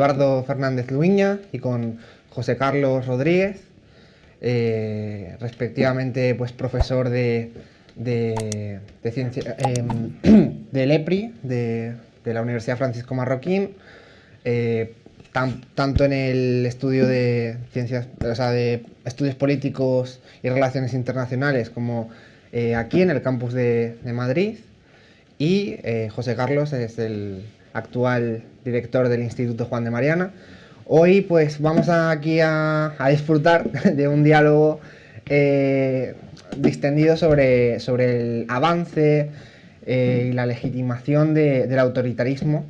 Eduardo Fernández Luiña y con José Carlos Rodríguez, respectivamente pues profesor de ciencia, del EPRI, de la Universidad Francisco Marroquín, tanto en el estudio de ciencias, o sea, de estudios políticos y relaciones internacionales, como aquí en el campus de Madrid. Y José Carlos es el actual director del Instituto Juan de Mariana. Hoy pues vamos aquí a disfrutar de un diálogo distendido sobre el avance y la legitimación del autoritarismo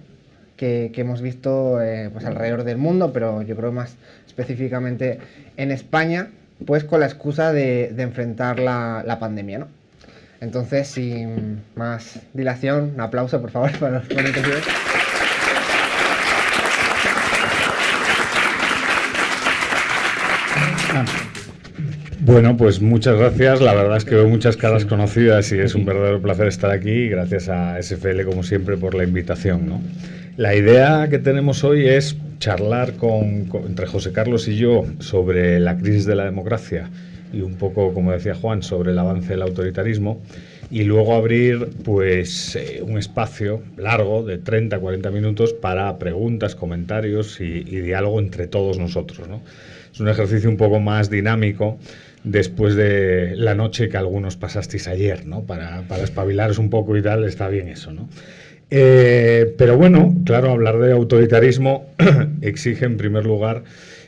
que hemos visto pues alrededor del mundo, pero yo creo más específicamente en España, pues con la excusa de enfrentar la pandemia, ¿no? Entonces, sin más dilación, un aplauso, por favor, para los ponentes. Bueno, pues muchas gracias. La verdad es que veo muchas caras conocidas y es un verdadero placer estar aquí. Gracias a SFL, como siempre, por la invitación, ¿no? La idea que tenemos hoy es charlar entre José Carlos y yo sobre la crisis de la democracia y un poco, como decía Juan, sobre el avance del autoritarismo, y luego abrir pues un espacio largo de 30-40 minutos para preguntas, comentarios y diálogo entre todos nosotros, ¿no? Es un ejercicio un poco más dinámico después de la noche que algunos pasasteis ayer, ¿no? Para espabilaros un poco y tal, está bien eso, ¿no? Pero bueno, claro, hablar de autoritarismo exige en primer lugar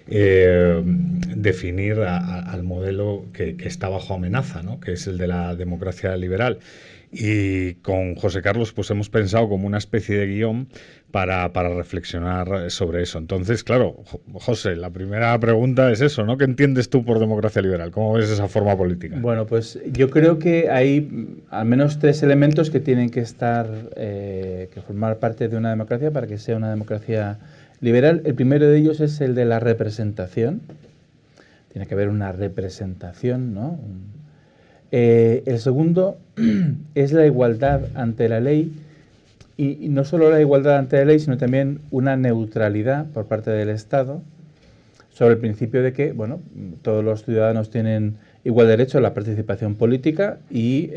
definir al modelo que está bajo amenaza, ¿no? Que es el de la democracia liberal. Y con José Carlos pues hemos pensado como una especie de guión para reflexionar sobre eso. Entonces, claro, José, la primera pregunta es eso, ¿no? ¿Qué entiendes tú por democracia liberal? ¿Cómo ves esa forma política? Bueno, pues yo creo que hay al menos tres elementos que tienen que estar, que formar parte de una democracia para que sea una democracia liberal. El primero de ellos es el de la representación. Tiene que haber una representación, ¿no? El segundo es la igualdad ante la ley, y no solo la igualdad ante la ley, sino también una neutralidad por parte del Estado sobre el principio de que, bueno, todos los ciudadanos tienen igual derecho a la participación política y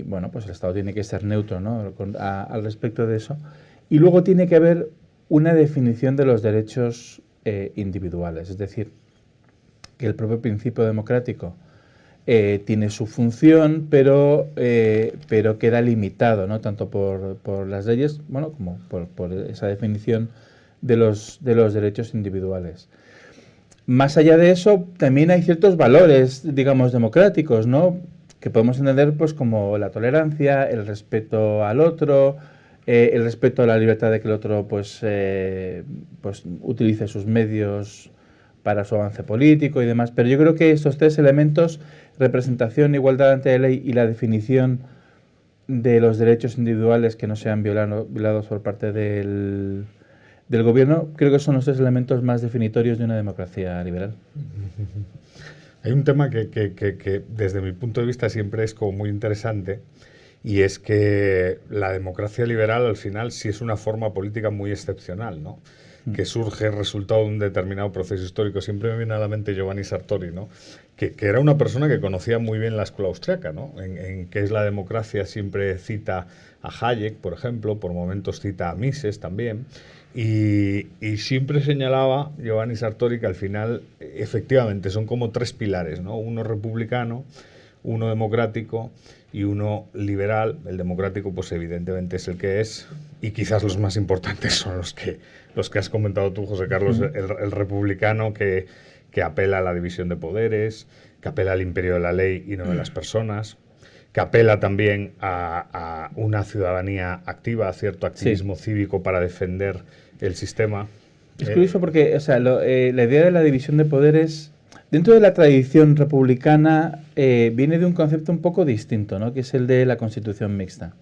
bueno, pues el Estado tiene que ser neutro, ¿no? Al respecto de eso. Y luego tiene que haber una definición de los derechos individuales, es decir, que el propio principio democrático tiene su función, pero queda limitado, ¿no? Tanto por las leyes, bueno, como por esa definición de los derechos individuales. Más allá de eso, también hay ciertos valores, digamos, democráticos, ¿no? Que podemos entender pues como la tolerancia, el respeto al otro, el respeto a la libertad de que el otro pues utilice sus medios para su avance político y demás. Pero yo creo que estos tres elementos, representación, igualdad ante la ley y la definición de los derechos individuales que no sean violados por parte del gobierno, creo que son los tres elementos más definitorios de una democracia liberal. Hay un tema que desde mi punto de vista siempre es como muy interesante, y es que la democracia liberal al final sí es una forma política muy excepcional, ¿no? Que surge resultado de un determinado proceso histórico. Siempre me viene a la mente Giovanni Sartori, ¿no? Que era una persona que conocía muy bien la escuela austriaca, ¿no? En qué es la democracia siempre cita a Hayek, por ejemplo, por momentos cita a Mises también, y siempre señalaba Giovanni Sartori que al final efectivamente son como tres pilares, ¿no? Uno republicano, uno democrático y uno liberal. El democrático pues evidentemente es el que es, y quizás los más importantes son los que has comentado tú, José Carlos. El republicano que apela a la división de poderes, que apela al imperio de la ley y no de las personas, que apela también a una ciudadanía activa, a cierto activismo cívico para defender el sistema. Es curioso porque, o sea, la idea de la división de poderes dentro de la tradición republicana viene de un concepto un poco distinto, ¿no? Que es el de la Constitución mixta.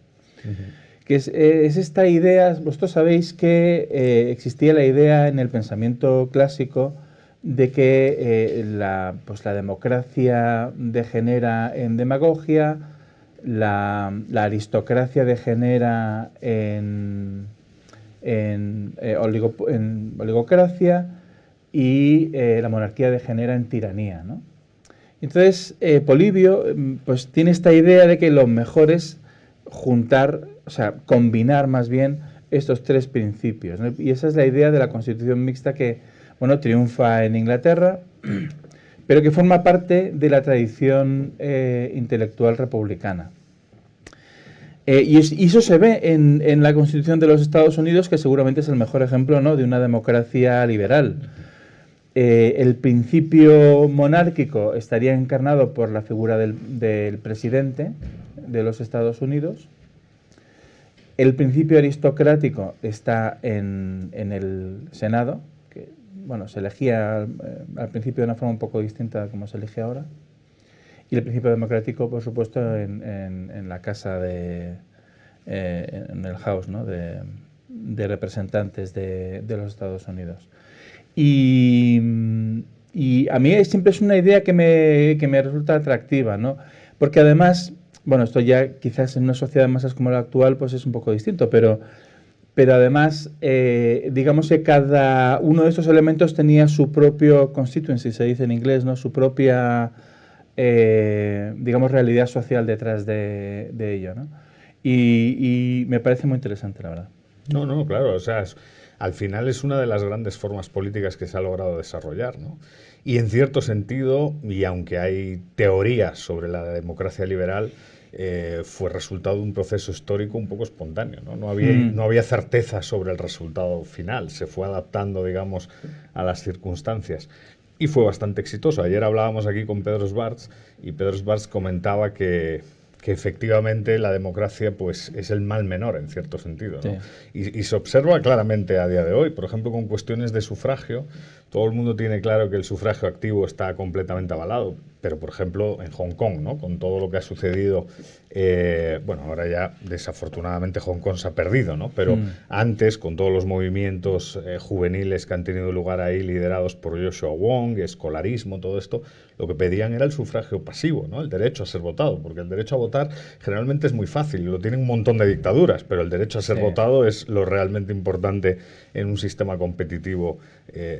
Que es esta idea. Vosotros sabéis que existía la idea en el pensamiento clásico de que la democracia degenera en demagogia, la aristocracia degenera en en oligocracia, y la monarquía degenera en tiranía, ¿no? Entonces, Polibio pues tiene esta idea de que lo mejor es juntar, o sea, combinar más bien estos tres principios, ¿no? Y esa es la idea de la Constitución mixta que, bueno, triunfa en Inglaterra, pero que forma parte de la tradición intelectual republicana. Y eso se ve en la Constitución de los Estados Unidos, que seguramente es el mejor ejemplo, ¿no?, de una democracia liberal. El principio monárquico estaría encarnado por la figura del presidente de los Estados Unidos. El principio aristocrático está en el Senado, que, bueno, se elegía al principio de una forma un poco distinta a como se elige ahora. Y el principio democrático, por supuesto, en la casa en el House, ¿no?, de representantes de los Estados Unidos. Y a mí siempre es una idea que me resulta atractiva, ¿no? Porque además, bueno, esto ya quizás en una sociedad de masas como la actual pues es un poco distinto, pero además, digamos que cada uno de estos elementos tenía su propio constituency, se dice en inglés, ¿no?, su propia, digamos, realidad social detrás de ello, ¿no? Y me parece muy interesante, la verdad. No, claro, o sea, al final es una de las grandes formas políticas que se ha logrado desarrollar, ¿no? Y en cierto sentido, y aunque hay teorías sobre la democracia liberal, fue resultado de un proceso histórico un poco espontáneo, ¿no? No había certeza sobre el resultado final, se fue adaptando, digamos, a las circunstancias. Y fue bastante exitoso. Ayer hablábamos aquí con Pedro Schwartz y Pedro Schwartz comentaba que efectivamente la democracia pues es el mal menor en cierto sentido, ¿no? Sí. Y se observa claramente a día de hoy, por ejemplo, con cuestiones de sufragio. Todo el mundo tiene claro que el sufragio activo está completamente avalado, pero por ejemplo en Hong Kong, ¿no?, con todo lo que ha sucedido, bueno, ahora ya desafortunadamente Hong Kong se ha perdido, ¿no?, pero antes, con todos los movimientos juveniles que han tenido lugar ahí, liderados por Joshua Wong, escolarismo, todo esto, lo que pedían era el sufragio pasivo, ¿no?, el derecho a ser votado, porque el derecho a votar generalmente es muy fácil, lo tienen un montón de dictaduras, pero el derecho a ser votado es lo realmente importante en un sistema competitivo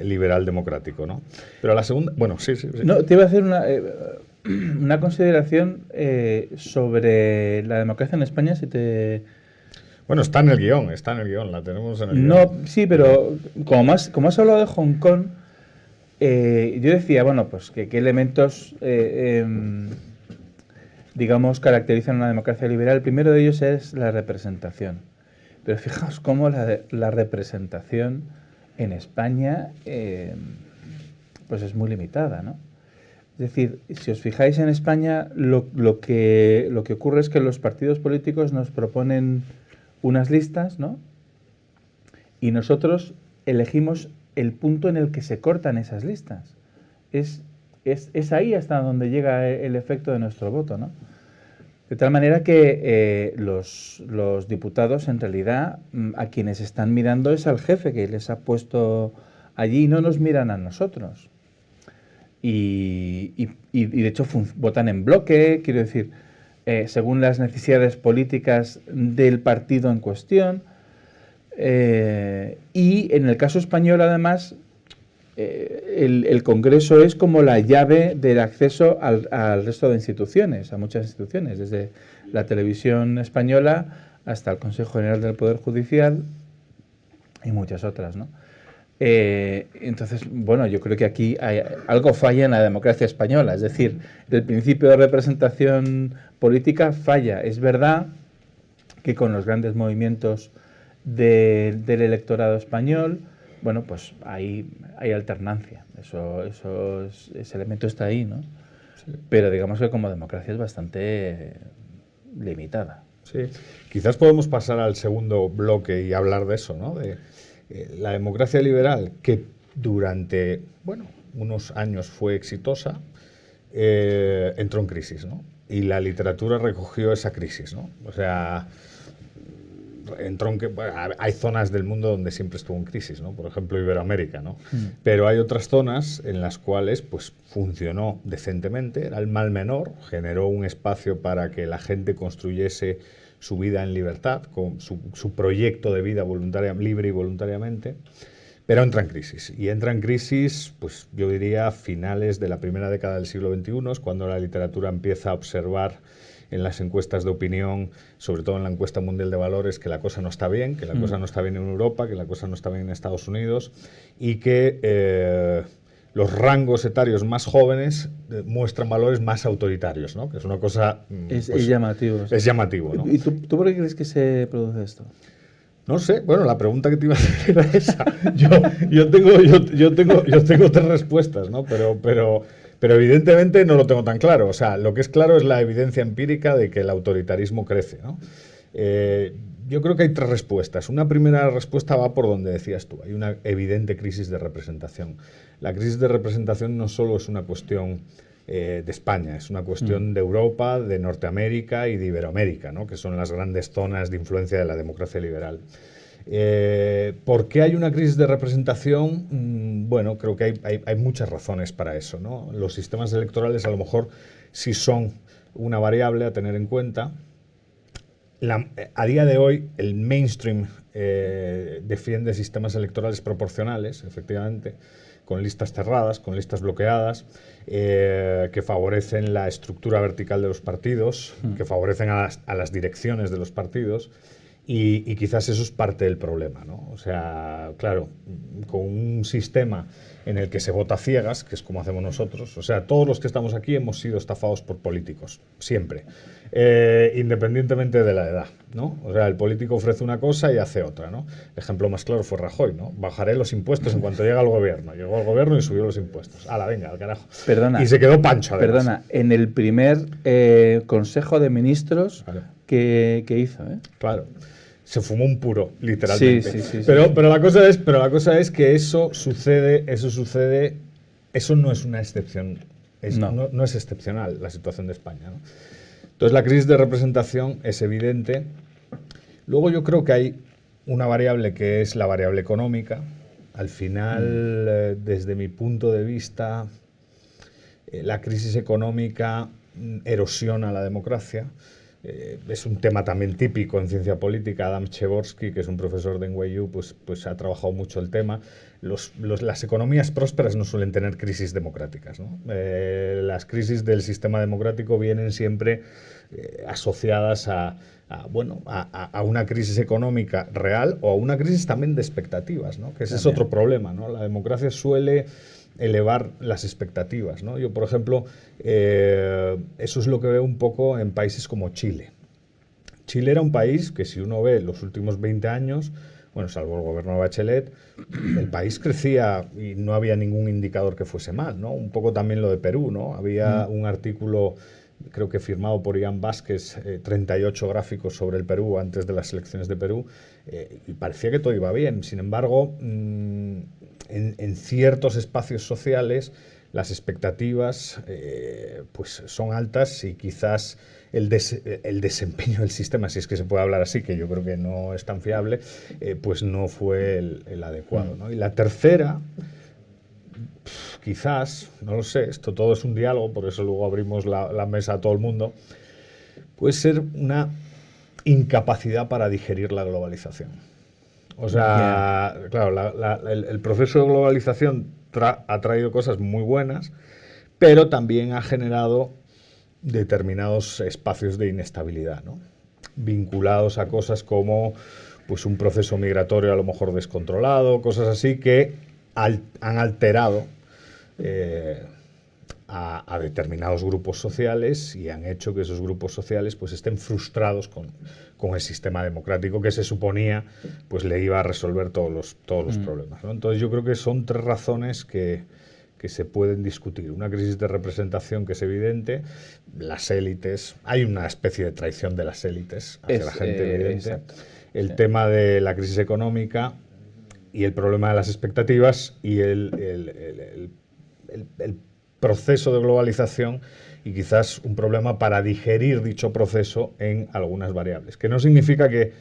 liberal democrático, ¿no? Pero la segunda, bueno, sí. No, te iba a hacer una consideración sobre la democracia en España, si te... Bueno, está en el guión, la tenemos en el guión. No, sí, pero como has hablado de Hong Kong, yo decía, bueno, pues qué elementos, digamos, caracterizan una democracia liberal. El primero de ellos es la representación. Pero fijaos cómo la representación en España pues es muy limitada, ¿no? Es decir, si os fijáis en España, lo que ocurre es que los partidos políticos nos proponen unas listas, ¿no?, y nosotros elegimos el punto en el que se cortan esas listas. Es ahí hasta donde llega el efecto de nuestro voto, ¿no? De tal manera que los diputados, en realidad, a quienes están mirando es al jefe que les ha puesto allí, y no nos miran a nosotros. Y de hecho votan en bloque, quiero decir, según las necesidades políticas del partido en cuestión. Y en el caso español, además, el Congreso es como la llave del acceso al resto de instituciones, a muchas instituciones, desde la televisión española hasta el Consejo General del Poder Judicial y muchas otras, ¿no? Entonces, bueno, yo creo que aquí algo falla en la democracia española, es decir, el principio de representación política falla. Es verdad que con los grandes movimientos del electorado español, bueno, pues hay alternancia, ese elemento está ahí, ¿no? Sí. Pero digamos que como democracia es bastante limitada. Sí, quizás podemos pasar al segundo bloque y hablar de eso, ¿no? De la democracia liberal, que durante, bueno, unos años fue exitosa, entró en crisis, ¿no? Y la literatura recogió esa crisis, ¿no? O sea, bueno, hay zonas del mundo donde siempre estuvo en crisis, ¿no? Por ejemplo, Iberoamérica, ¿no? Pero hay otras zonas en las cuales pues funcionó decentemente, era el mal menor, generó un espacio para que la gente construyese su vida en libertad, con su proyecto de vida libre y voluntariamente, pero entra en crisis. Y entra en crisis, pues yo diría, a finales de la primera década del siglo XXI, es cuando la literatura empieza a observar en las encuestas de opinión, sobre todo en la encuesta mundial de valores, que la cosa no está bien, que la cosa no está bien en Europa, que la cosa no está bien en Estados Unidos, y que los rangos etarios más jóvenes muestran valores más autoritarios, ¿no? Que es una cosa... Es llamativo. Es llamativo, ¿no? ¿Y tú por qué crees que se produce esto? No sé, bueno, la pregunta que te iba a hacer era esa. Yo tengo tres respuestas, ¿no? Pero evidentemente no lo tengo tan claro. O sea, lo que es claro es la evidencia empírica de que el autoritarismo crece, ¿no? Yo creo que hay tres respuestas. Una primera respuesta va por donde decías tú. Hay una evidente crisis de representación. La crisis de representación no solo es una cuestión de España, es una cuestión de Europa, de Norteamérica y de Iberoamérica, ¿no? Que son las grandes zonas de influencia de la democracia liberal. ¿Por qué hay una crisis de representación? Bueno, creo que hay muchas razones para eso, ¿no? Los sistemas electorales a lo mejor sí son una variable a tener en cuenta. A día de hoy el mainstream defiende sistemas electorales proporcionales, efectivamente, con listas cerradas, con listas bloqueadas, que favorecen la estructura vertical de los partidos, que favorecen a las direcciones de los partidos. Y quizás eso es parte del problema, ¿no? O sea, claro, con un sistema en el que se vota a ciegas, que es como hacemos nosotros, o sea, todos los que estamos aquí hemos sido estafados por políticos, siempre, independientemente de la edad, ¿no? O sea, el político ofrece una cosa y hace otra, ¿no? El ejemplo más claro fue Rajoy, ¿no? Bajaré los impuestos en cuanto llega al gobierno. Llegó al gobierno y subió los impuestos. ¡Hala, venga, al carajo! Perdona. Y se quedó pancho, además. Perdona, en el primer Consejo de Ministros que hizo, ¿eh? Claro. Se fumó un puro, literalmente. Sí. Pero la cosa es que eso no es una excepción. No es excepcional la situación de España, ¿no? Entonces la crisis de representación es evidente. Luego yo creo que hay una variable que es la variable económica. Al final, desde mi punto de vista, la crisis económica erosiona la democracia. Es un tema también típico en ciencia política. Adam Przeworski, que es un profesor de NYU, pues ha trabajado mucho el tema. Las economías prósperas no suelen tener crisis democráticas, ¿no? Las crisis del sistema democrático vienen siempre asociadas a una crisis económica real o a una crisis también de expectativas, ¿no? Que ese es otro problema, ¿no? La democracia suele elevar las expectativas, ¿no? Yo, por ejemplo, eso es lo que veo un poco en países como Chile. Chile era un país que, si uno ve los últimos 20 años, bueno, salvo el gobierno de Bachelet, el país crecía y no había ningún indicador que fuese mal, ¿no? Un poco también lo de Perú, ¿no? Había un artículo, creo que firmado por Ian Vázquez, 38 gráficos sobre el Perú antes de las elecciones de Perú, y parecía que todo iba bien. Sin embargo, en ciertos espacios sociales las expectativas pues son altas y quizás el desempeño del sistema, si es que se puede hablar así, que yo creo que no es tan fiable, pues no fue el adecuado, ¿no? Y la tercera, quizás, no lo sé, esto todo es un diálogo, por eso luego abrimos la mesa a todo el mundo, puede ser una incapacidad para digerir la globalización. O sea, claro, el proceso de globalización ha traído cosas muy buenas, pero también ha generado determinados espacios de inestabilidad, ¿no? Vinculados a cosas como pues un proceso migratorio a lo mejor descontrolado, cosas así que han alterado a determinados grupos sociales y han hecho que esos grupos sociales pues estén frustrados con el sistema democrático que se suponía pues le iba a resolver todos los problemas, ¿no? Entonces yo creo que son tres razones que se pueden discutir. Una crisis de representación que es evidente, las élites, hay una especie de traición de las élites hacia la gente evidente, el tema de la crisis económica y el problema de las expectativas y el proceso de globalización y quizás un problema para digerir dicho proceso en algunas variables, que no significa que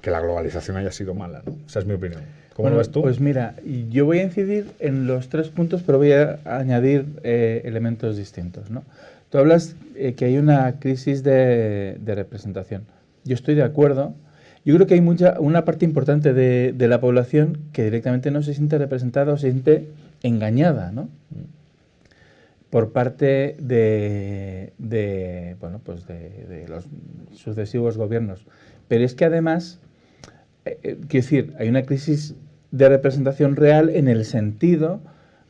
la globalización haya sido mala, ¿no? Esa es mi opinión. ¿Cómo lo ves tú? Pues mira, yo voy a incidir en los tres puntos, pero voy a añadir elementos distintos, ¿no? Tú hablas que hay una crisis de representación. yo estoy de acuerdo. Yo creo que hay una parte importante de la población que directamente no se siente representada o se siente engañada, ¿no? Por parte bueno, pues de los sucesivos gobiernos. Pero es que además, quiero decir, hay una crisis de representación real en el sentido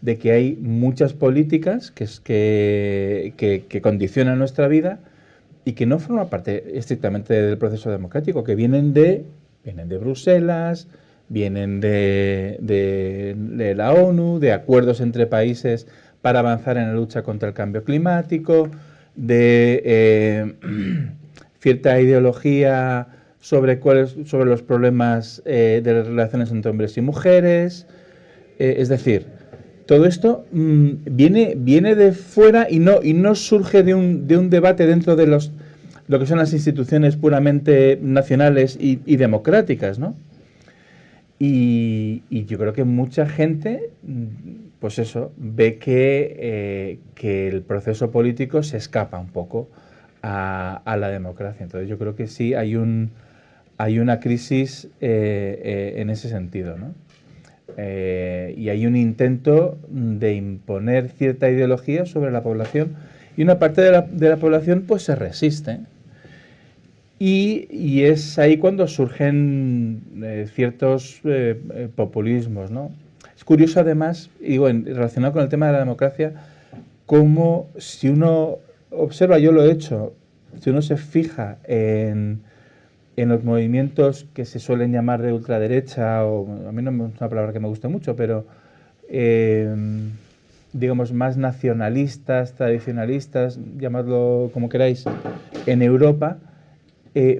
de que hay muchas políticas que condicionan nuestra vida y que no forman parte estrictamente del proceso democrático, que vienen de Bruselas, vienen de la ONU, de acuerdos entre países para avanzar en la lucha contra el cambio climático, de cierta ideología sobre los problemas de las relaciones entre hombres y mujeres. Es decir, todo esto viene de fuera y no surge de un debate dentro de lo que son las instituciones puramente nacionales y democráticas, ¿no? Y yo creo que mucha gente, pues eso, ve que el proceso político se escapa un poco a la democracia. Entonces yo creo que sí hay una crisis en ese sentido, ¿no? Y hay un intento de imponer cierta ideología sobre la población y una parte de la población pues se resiste. Y es ahí cuando surgen ciertos populismos, ¿no? Es curioso además, y bueno, relacionado con el tema de la democracia, como si uno observa, yo lo he hecho, si uno se fija en los movimientos que se suelen llamar de ultraderecha, o a mí no es una palabra que me guste mucho, pero digamos más nacionalistas, tradicionalistas, llamadlo como queráis, en Europa,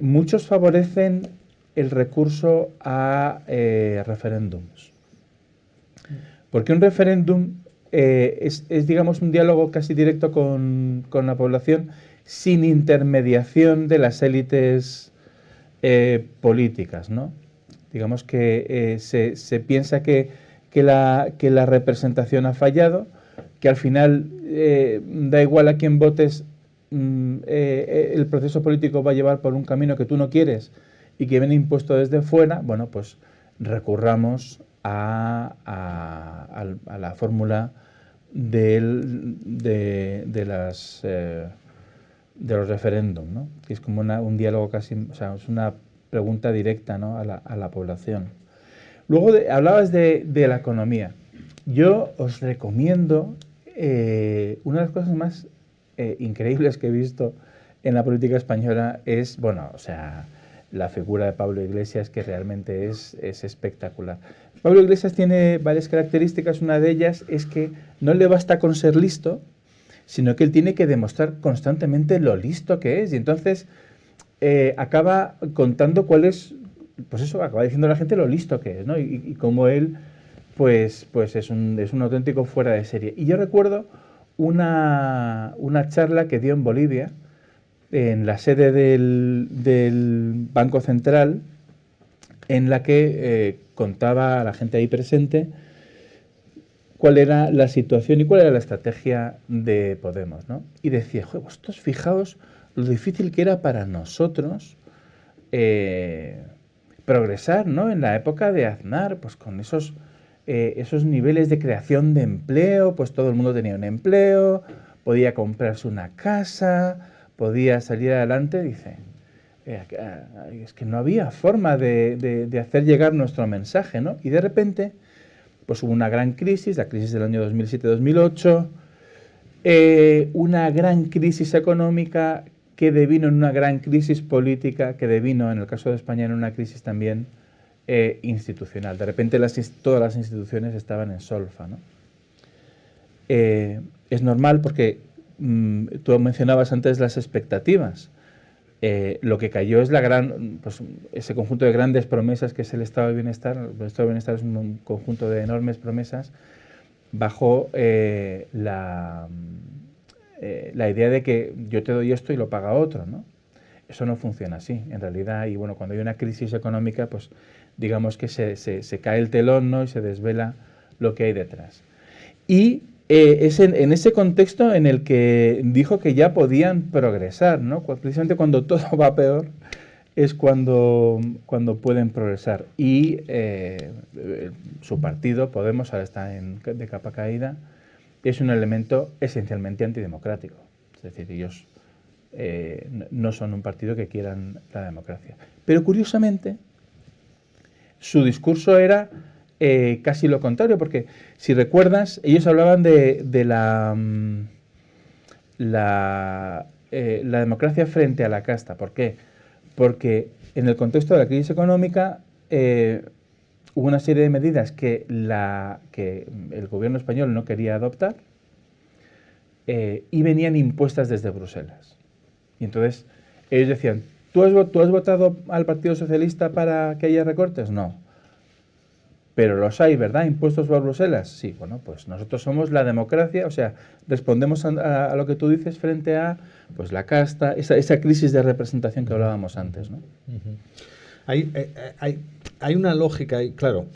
muchos favorecen el recurso a referéndums. Porque un referéndum es, digamos, un diálogo casi directo con la población sin intermediación de las élites políticas, ¿no? Digamos que se piensa que la representación ha fallado, que al final da igual a quién votes, el proceso político va a llevar por un camino que tú no quieres y que viene impuesto desde fuera. Bueno, pues recurramos a la fórmula de los referéndums, ¿no? Que es como un diálogo casi, o sea, es una pregunta directa, ¿no? a la población. Luego hablabas de la economía. Yo os recomiendo una de las cosas más increíbles que he visto en la política española es, bueno, o sea, la figura de Pablo Iglesias, que realmente es espectacular. Pablo Iglesias tiene varias características. Una de ellas es que no le basta con ser listo, sino que él tiene que demostrar constantemente lo listo que es. Y entonces acaba contando cuál es, pues eso, acaba diciendo a la gente lo listo que es, ¿no? Y cómo él, pues es un auténtico fuera de serie. Y yo recuerdo una charla que dio en Bolivia, en la sede del Banco Central, en la que contaba a la gente ahí presente cuál era la situación y cuál era la estrategia de Podemos, ¿no? Y decía, joder, vosotros fijaos lo difícil que era para nosotros progresar, ¿no? En la época de Aznar, pues con esos niveles de creación de empleo, pues todo el mundo tenía un empleo, podía comprarse una casa, podía salir adelante. Dice, es que no había forma de hacer llegar nuestro mensaje, ¿no? Y de repente, pues hubo una gran crisis, la crisis del año 2007-2008, una gran crisis económica que devino en una gran crisis política, que devino, en el caso de España, en una crisis también institucional. De repente todas las instituciones estaban en solfa, ¿no? Es normal porque tú mencionabas antes las expectativas. Lo que cayó es ese conjunto de grandes promesas que es el Estado de Bienestar. El Estado de Bienestar es un conjunto de enormes promesas bajo la idea de que yo te doy esto y lo paga otro, ¿no? Eso no funciona así, en realidad. Y bueno, cuando hay una crisis económica, pues digamos que se cae el telón, ¿no? Y se desvela lo que hay detrás. Y es en ese contexto en el que dijo que ya podían progresar, ¿no? Precisamente cuando todo va peor, es cuando pueden progresar. Y su partido, Podemos, ahora está de capa caída, es un elemento esencialmente antidemocrático. Es decir, ellos no son un partido que quieran la democracia. Pero curiosamente, su discurso era casi lo contrario, porque si recuerdas, ellos hablaban de la democracia frente a la casta. ¿Por qué? Porque en el contexto de la crisis económica hubo una serie de medidas que el gobierno español no quería adoptar y venían impuestas desde Bruselas. Y entonces ellos decían, ¿tú has votado al Partido Socialista para que haya recortes? No. Pero los hay, ¿verdad? ¿Impuestos por Bruselas? Sí, bueno, pues nosotros somos la democracia, o sea, respondemos a lo que tú dices frente a pues la casta, esa crisis de representación que hablábamos antes, ¿no? Hay una lógica ahí, claro.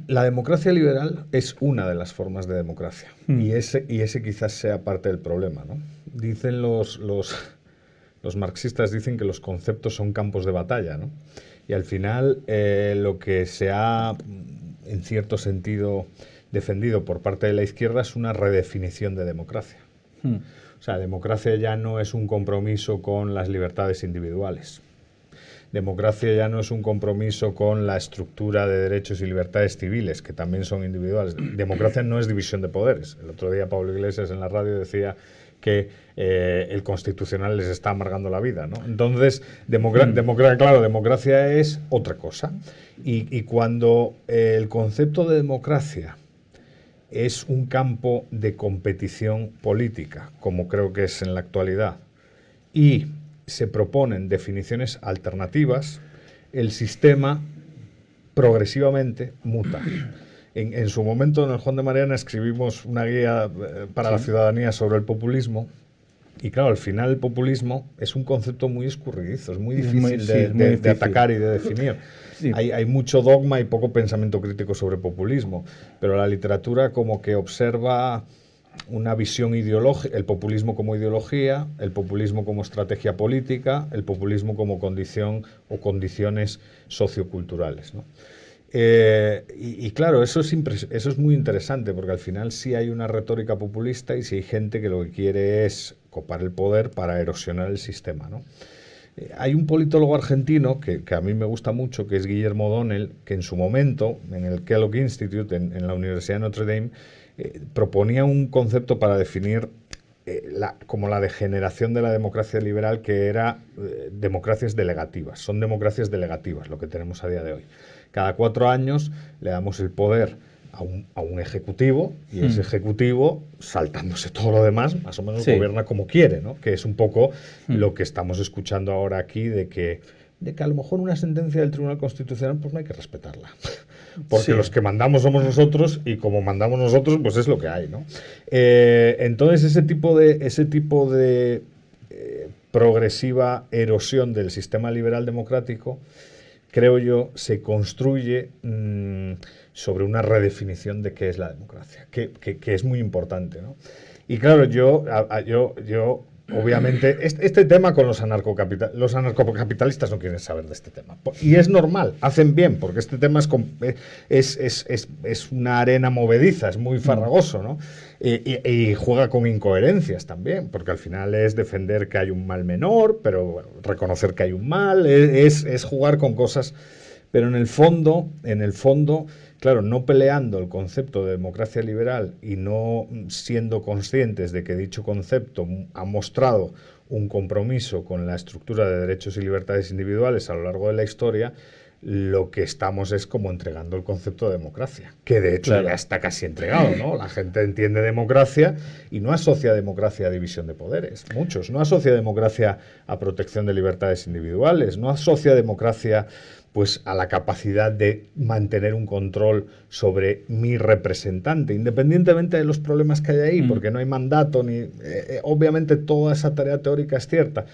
La democracia liberal es una de las formas de democracia y ese quizás sea parte del problema, ¿no? Dicen los marxistas dicen que los conceptos son campos de batalla, ¿no? Y al final lo que se ha, en cierto sentido, defendido por parte de la izquierda es una redefinición de democracia. O sea, democracia ya no es un compromiso con las libertades individuales. Democracia ya no es un compromiso con la estructura de derechos y libertades civiles, que también son individuales. Democracia no es división de poderes. El otro día Pablo Iglesias en la radio decía que el Constitucional les está amargando la vida, ¿no? Entonces, democracia es otra cosa. Y cuando el concepto de democracia es un campo de competición política, como creo que es en la actualidad, y se proponen definiciones alternativas, el sistema progresivamente muta. En su momento, en el Juan de Mariana, escribimos una guía para la ciudadanía sobre el populismo. Y claro, al final el populismo es un concepto muy escurridizo, es muy difícil de atacar y de definir. Sí. Hay mucho dogma y poco pensamiento crítico sobre populismo, pero la literatura como que observa una visión ideológica, el populismo como ideología, el populismo como estrategia política, el populismo como condición o condiciones socioculturales, ¿no? Y claro, eso es muy interesante, porque al final sí hay una retórica populista y sí hay gente que lo que quiere es copar el poder para erosionar el sistema, ¿no? Hay un politólogo argentino que a mí me gusta mucho, que es Guillermo O'Donnell, que en su momento, en el Kellogg Institute, en la Universidad de Notre Dame, proponía un concepto para definir como la degeneración de la democracia liberal, que era democracias delegativas. Son democracias delegativas lo que tenemos a día de hoy. Cada 4 años le damos el poder a un ejecutivo y ese ejecutivo, saltándose todo lo demás, más o menos gobierna como quiere, ¿no? Que es un poco lo que estamos escuchando ahora aquí de que a lo mejor una sentencia del Tribunal Constitucional pues no hay que respetarla. Porque los que mandamos somos nosotros y como mandamos nosotros pues es lo que hay, ¿no? Entonces ese tipo de progresiva erosión del sistema liberal democrático, creo yo, se construye sobre una redefinición de qué es la democracia, que es muy importante, ¿no? Y claro, yo obviamente, este tema con los anarcocapitalistas no quieren saber de este tema. Y es normal, hacen bien, porque este tema es una arena movediza, es muy farragoso, ¿no? Y juega con incoherencias también, porque al final es defender que hay un mal menor, pero bueno, reconocer que hay un mal, es jugar con cosas. Pero en el fondo, claro, no peleando el concepto de democracia liberal y no siendo conscientes de que dicho concepto ha mostrado un compromiso con la estructura de derechos y libertades individuales a lo largo de la historia, lo que estamos es como entregando el concepto de democracia, que de hecho ya está casi entregado, ¿no? La gente entiende democracia y no asocia democracia a división de poderes, muchos, no asocia democracia a protección de libertades individuales, no asocia democracia pues a la capacidad de mantener un control sobre mi representante, independientemente de los problemas que hay ahí, porque no hay mandato, obviamente toda esa tarea teórica es cierta,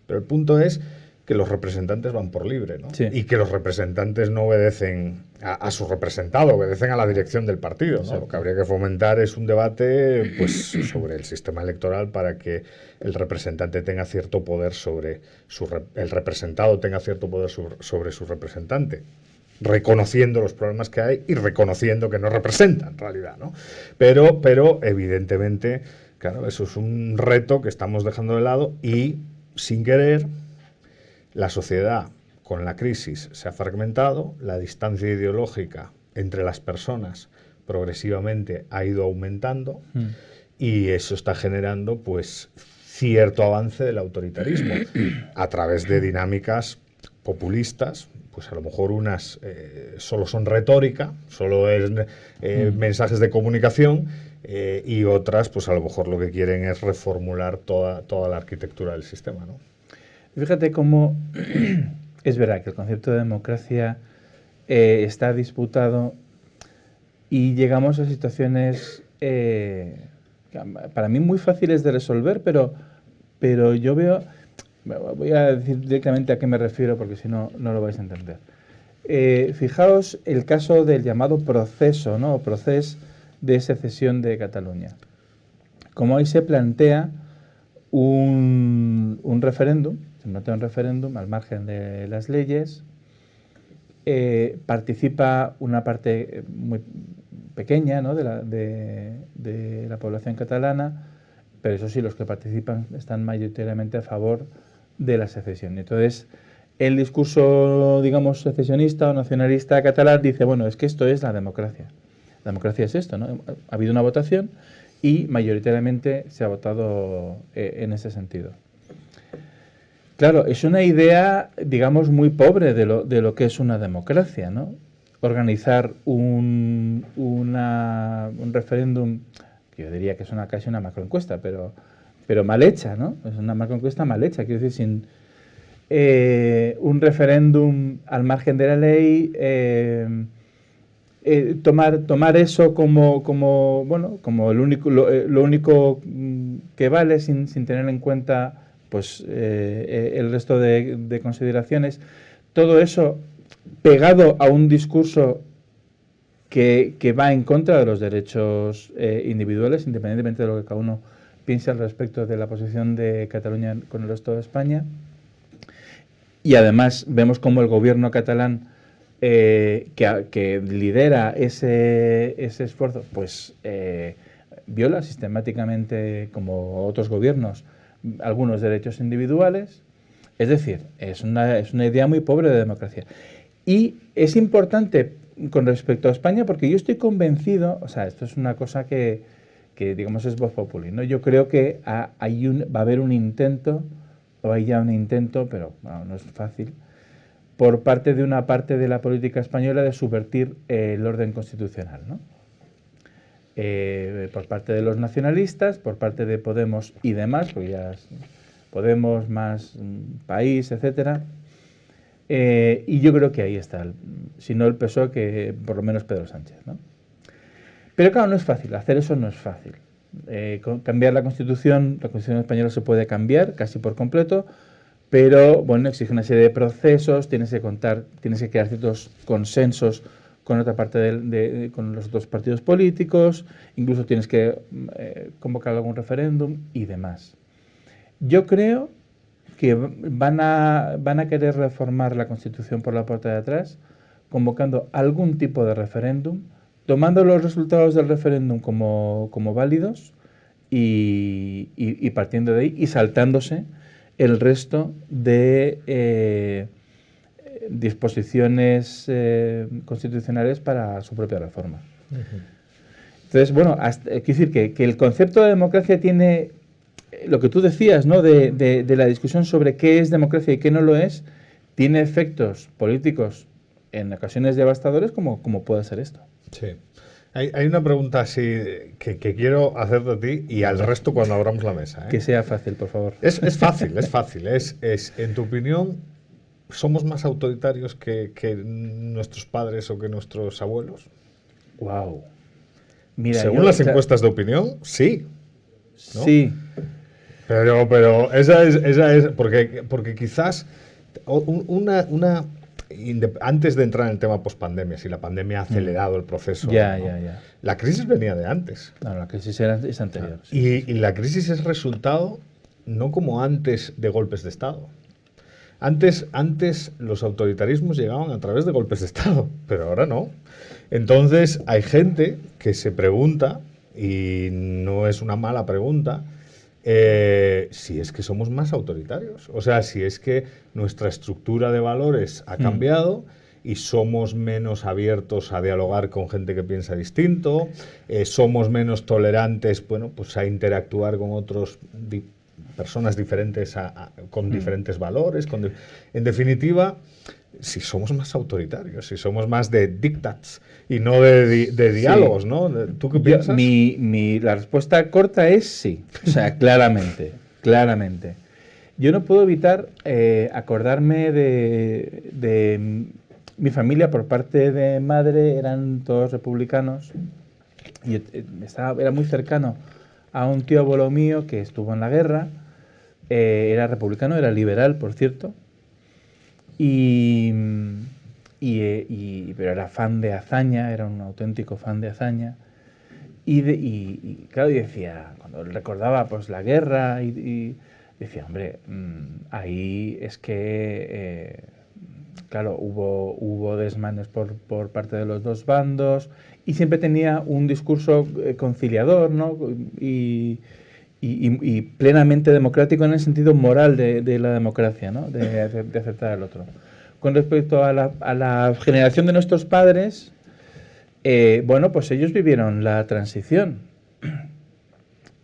pero el punto es que los representantes van por libre, ¿no? Sí. Y que los representantes no obedecen a su representado, obedecen a la dirección del partido, ¿no? Lo que habría que fomentar es un debate, pues, sobre el sistema electoral para que el representante tenga cierto poder sobre el representado tenga cierto poder sobre su representante, reconociendo los problemas que hay y reconociendo que no representa en realidad, ¿no? Pero evidentemente, claro, eso es un reto que estamos dejando de lado y, sin querer, la sociedad con la crisis se ha fragmentado, la distancia ideológica entre las personas progresivamente ha ido aumentando y eso está generando, pues, cierto avance del autoritarismo a través de dinámicas populistas. Pues a lo mejor unas solo son retórica, solo es mensajes de comunicación, y otras, pues a lo mejor lo que quieren es reformular toda la arquitectura del sistema, ¿no? Fíjate cómo es verdad que el concepto de democracia está disputado y llegamos a situaciones para mí muy fáciles de resolver, pero yo veo... Voy a decir directamente a qué me refiero porque si no, no lo vais a entender. Fijaos el caso del llamado proceso, ¿no? O procés de secesión de Cataluña. Como ahí se plantea un referéndum, al margen de las leyes, participa una parte muy pequeña, ¿no? de la población catalana, pero eso sí, los que participan están mayoritariamente a favor de la secesión. Entonces, el discurso, digamos, secesionista o nacionalista catalán dice, bueno, es que esto es la democracia. La democracia es esto, ¿no? Ha habido una votación y mayoritariamente se ha votado en ese sentido. Claro, es una idea, digamos, muy pobre de lo que es una democracia, ¿no? Organizar un referéndum, que yo diría que es casi una macroencuesta, pero mal hecha, ¿no? Es una macroencuesta mal hecha, quiero decir, sin un referéndum al margen de la ley, tomar eso como lo único que vale, sin tener en cuenta pues el resto de consideraciones. Todo eso pegado a un discurso que va en contra de los derechos individuales, independientemente de lo que cada uno piense al respecto de la posición de Cataluña con el resto de España. Y además vemos cómo el gobierno catalán que lidera ese esfuerzo, pues viola sistemáticamente, como otros gobiernos, algunos derechos individuales. Es decir, es una idea muy pobre de democracia. Y es importante con respecto a España porque yo estoy convencido, o sea, esto es una cosa que digamos es voz populi, ¿no? Yo creo que va a haber un intento, o hay ya un intento, pero bueno, no es fácil, por parte de una parte de la política española de subvertir el orden constitucional, ¿no? Por parte de los nacionalistas, por parte de Podemos y demás, porque ya Podemos más País, etcétera. Y yo creo que ahí está, si no el PSOE, que por lo menos Pedro Sánchez, ¿no? Pero claro, no es fácil, hacer eso no es fácil. Cambiar la Constitución española se puede cambiar casi por completo, pero bueno, exige una serie de procesos, tienes que crear ciertos consensos con otra parte con los otros partidos políticos, incluso tienes que convocar algún referéndum y demás. Yo creo que van a querer reformar la Constitución por la puerta de atrás, convocando algún tipo de referéndum, tomando los resultados del referéndum como válidos y partiendo de ahí y saltándose el resto de disposiciones constitucionales para su propia reforma. Entonces, bueno, quiero decir que el concepto de democracia tiene lo que tú decías, ¿no? de la discusión sobre qué es democracia y qué no lo es, tiene efectos políticos en ocasiones devastadores como puede ser esto. Sí. Hay una pregunta así que quiero hacerte a ti y al resto cuando abramos la mesa, ¿eh? Que sea fácil, por favor. Es fácil. En tu opinión, ¿somos más autoritarios que nuestros padres o que nuestros abuelos? Wow. Mira, según las encuestas de opinión, sí. ¿No? Sí. Pero esa es porque quizás Antes de entrar en el tema pospandemia, si la pandemia ha acelerado el proceso, Ya, ¿no? ya, ya. La crisis venía de antes. No, la crisis es anterior. Sí. Y la crisis es resultado, no como antes, de golpes de Estado. Antes los autoritarismos llegaban a través de golpes de Estado, pero ahora no. Entonces hay gente que se pregunta, y no es una mala pregunta, si es que somos más autoritarios. O sea, si es que nuestra estructura de valores ha cambiado y somos menos abiertos a dialogar con gente que piensa distinto, somos menos tolerantes, bueno, pues a interactuar con otros personas diferentes con diferentes valores. En definitiva, si somos más autoritarios, si somos más de dictats y no de diálogos, Sí. ¿no? ¿Tú qué piensas? La respuesta corta es sí. O sea, claramente, claramente. Yo no puedo evitar acordarme de mi familia. Por parte de madre eran todos republicanos y era muy cercano a un tío abuelo mío que estuvo en la guerra. Era republicano, era liberal, por cierto, pero era fan de Azaña, era un auténtico fan de Azaña. Y claro, yo decía, cuando recordaba pues la guerra, y decía, hombre, ahí es que, claro, hubo desmanes por parte de los dos bandos, y siempre tenía un discurso conciliador, ¿no? Y plenamente democrático en el sentido moral de la democracia, ¿no? De aceptar al otro. Con respecto a la generación de nuestros padres, bueno, pues ellos vivieron la transición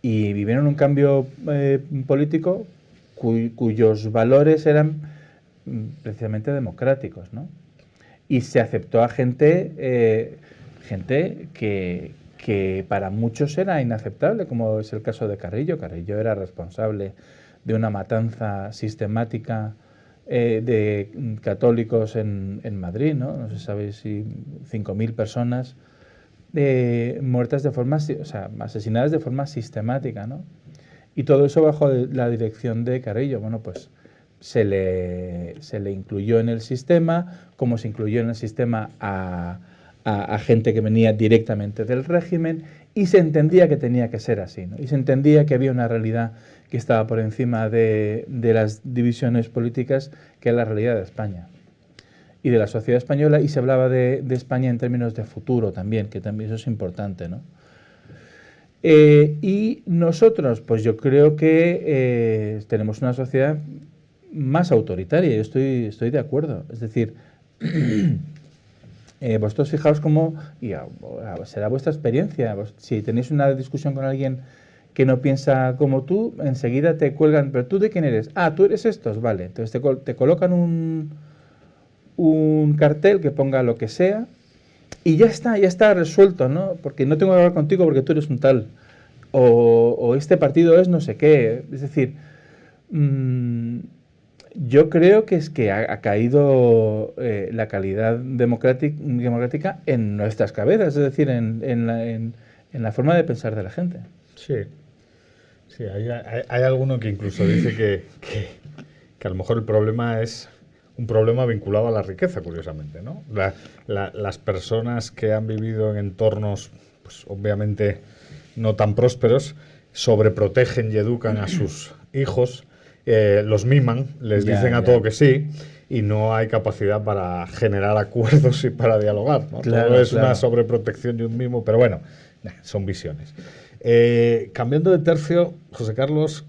y vivieron un cambio político cuyos valores eran precisamente democráticos, ¿no? Y se aceptó a gente que para muchos era inaceptable, como es el caso de Carrillo. Carrillo era responsable de una matanza sistemática de católicos en Madrid, ¿no? No se sabe si 5.000 personas muertas asesinadas de forma sistemática, ¿no? Y todo eso bajo la dirección de Carrillo. Bueno, pues se le incluyó en el sistema, como se incluyó en el sistema a gente que venía directamente del régimen, y se entendía que tenía que ser así, ¿no? Y se entendía que había una realidad que estaba por encima de las divisiones políticas, que es la realidad de España y de la sociedad española, y se hablaba de España en términos de futuro también, que también eso es importante, ¿no? Y nosotros, pues yo creo que tenemos una sociedad más autoritaria. Yo estoy de acuerdo. Es decir, vosotros fijaos cómo, y será vuestra experiencia, si tenéis una discusión con alguien que no piensa como tú, enseguida te cuelgan, pero ¿tú de quién eres? Ah, tú eres estos, vale. Entonces te colocan un cartel que ponga lo que sea y ya está resuelto, ¿no? Porque no tengo que hablar contigo porque tú eres un tal, o este partido es no sé qué. Es decir, yo creo que es que ha caído la calidad democrática en nuestras cabezas, es decir, en la forma de pensar de la gente. Sí, sí, hay alguno que incluso dice que a lo mejor el problema es un problema vinculado a la riqueza, curiosamente, ¿no? Las personas que han vivido en entornos, pues obviamente no tan prósperos, sobreprotegen y educan a sus hijos, los miman, les dicen a todo que sí, y no hay capacidad para generar acuerdos y para dialogar, ¿no? Claro, todo es claro. una sobreprotección y un mimo, pero bueno, son visiones. Cambiando de tercio, José Carlos,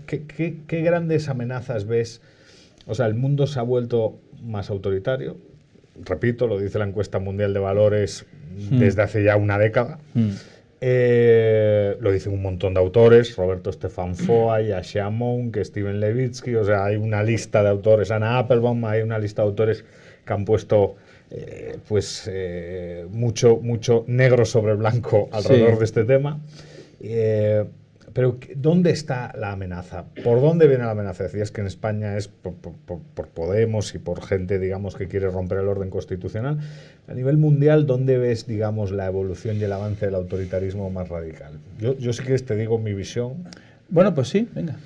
¿qué grandes amenazas ves? O sea, el mundo se ha vuelto más autoritario. Repito, lo dice la encuesta mundial de valores desde hace ya una década. Lo dicen un montón de autores, Roberto Stefan Foa, Yasha Monk, Steven Levitsky, o sea, hay una lista de autores, Anna Applebaum, hay una lista de autores que han puesto mucho negro sobre blanco alrededor de este tema. Pero ¿dónde está la amenaza? ¿Por dónde viene la amenaza? Decías que en España es por Podemos y por gente, digamos, que quiere romper el orden constitucional. A nivel mundial, ¿dónde ves, digamos, la evolución y el avance del autoritarismo más radical? Yo sí que te digo mi visión. Bueno, pues sí, venga.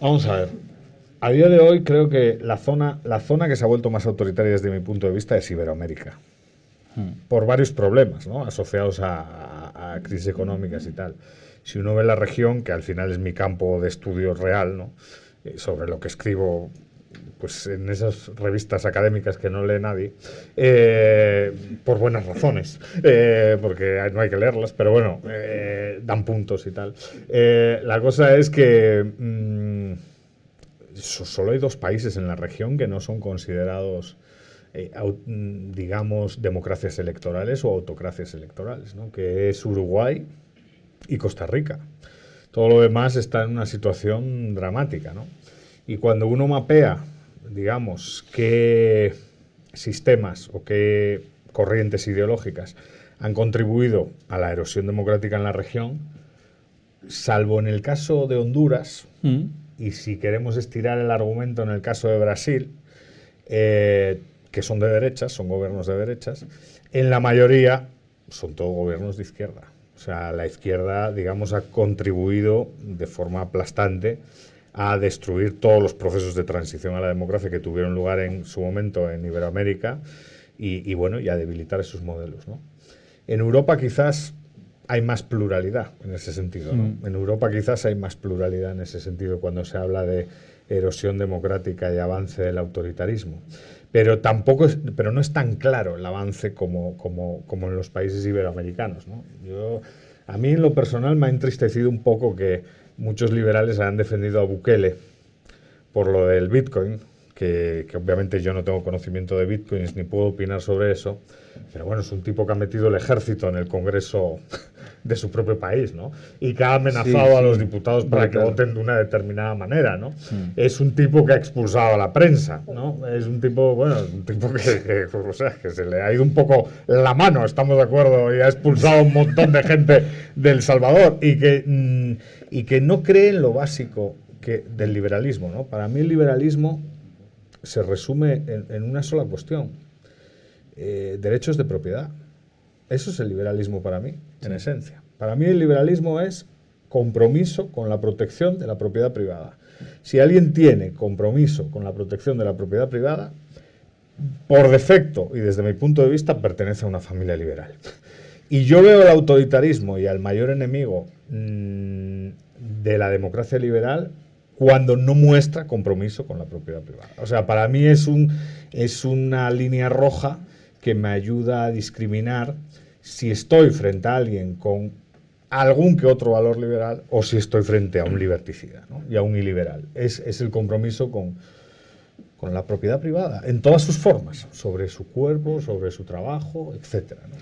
Vamos a ver. A día de hoy creo que la zona que se ha vuelto más autoritaria desde mi punto de vista es Iberoamérica. Por varios problemas, ¿no? Asociados a crisis económicas y tal. Si uno ve la región, que al final es mi campo de estudio real, ¿no? Sobre lo que escribo pues en esas revistas académicas que no lee nadie, por buenas razones, porque no hay que leerlas, pero bueno, dan puntos y tal. La cosa es que solo hay 2 países en la región que no son considerados digamos, democracias electorales o autocracias electorales, ¿no? Que es Uruguay y Costa Rica. Todo lo demás está en una situación dramática, ¿no? Y cuando uno mapea, digamos, qué sistemas o qué corrientes ideológicas han contribuido a la erosión democrática en la región, salvo en el caso de Honduras, y si queremos estirar el argumento en el caso de Brasil, que son de derechas, son gobiernos de derechas, en la mayoría son todos gobiernos de izquierda. O sea, la izquierda, digamos, ha contribuido de forma aplastante a destruir todos los procesos de transición a la democracia que tuvieron lugar en su momento en Iberoamérica y bueno, y a debilitar esos modelos, ¿no? En Europa quizás hay más pluralidad en ese sentido, ¿no? En Europa quizás hay más pluralidad en ese sentido cuando se habla de erosión democrática y avance del autoritarismo. Pero pero no es tan claro el avance como en los países iberoamericanos, ¿no? A mí en lo personal me ha entristecido un poco que muchos liberales hayan defendido a Bukele por lo del Bitcoin, que obviamente yo no tengo conocimiento de Bitcoins ni puedo opinar sobre eso, pero bueno, es un tipo que ha metido el ejército en el Congreso de su propio país, ¿no? Y que ha amenazado a los diputados para que voten de una determinada manera, ¿no? Es un tipo que ha expulsado a la prensa, ¿no? Es un tipo, bueno, o sea, que se le ha ido un poco la mano, estamos de acuerdo, y ha expulsado a un montón de gente de El Salvador y que no cree en lo básico del liberalismo, ¿no? Para mí el liberalismo se resume en una sola cuestión: derechos de propiedad. Eso es el liberalismo para mí, en esencia. Para mí el liberalismo es compromiso con la protección de la propiedad privada. Si alguien tiene compromiso con la protección de la propiedad privada, por defecto y desde mi punto de vista pertenece a una familia liberal. Y yo veo el autoritarismo y al mayor enemigo de la democracia liberal cuando no muestra compromiso con la propiedad privada. O sea, para mí es una línea roja que me ayuda a discriminar si estoy frente a alguien con algún que otro valor liberal o si estoy frente a un liberticida, ¿no? Y a un iliberal. Es el compromiso con la propiedad privada, en todas sus formas, sobre su cuerpo, sobre su trabajo, etcétera, ¿no?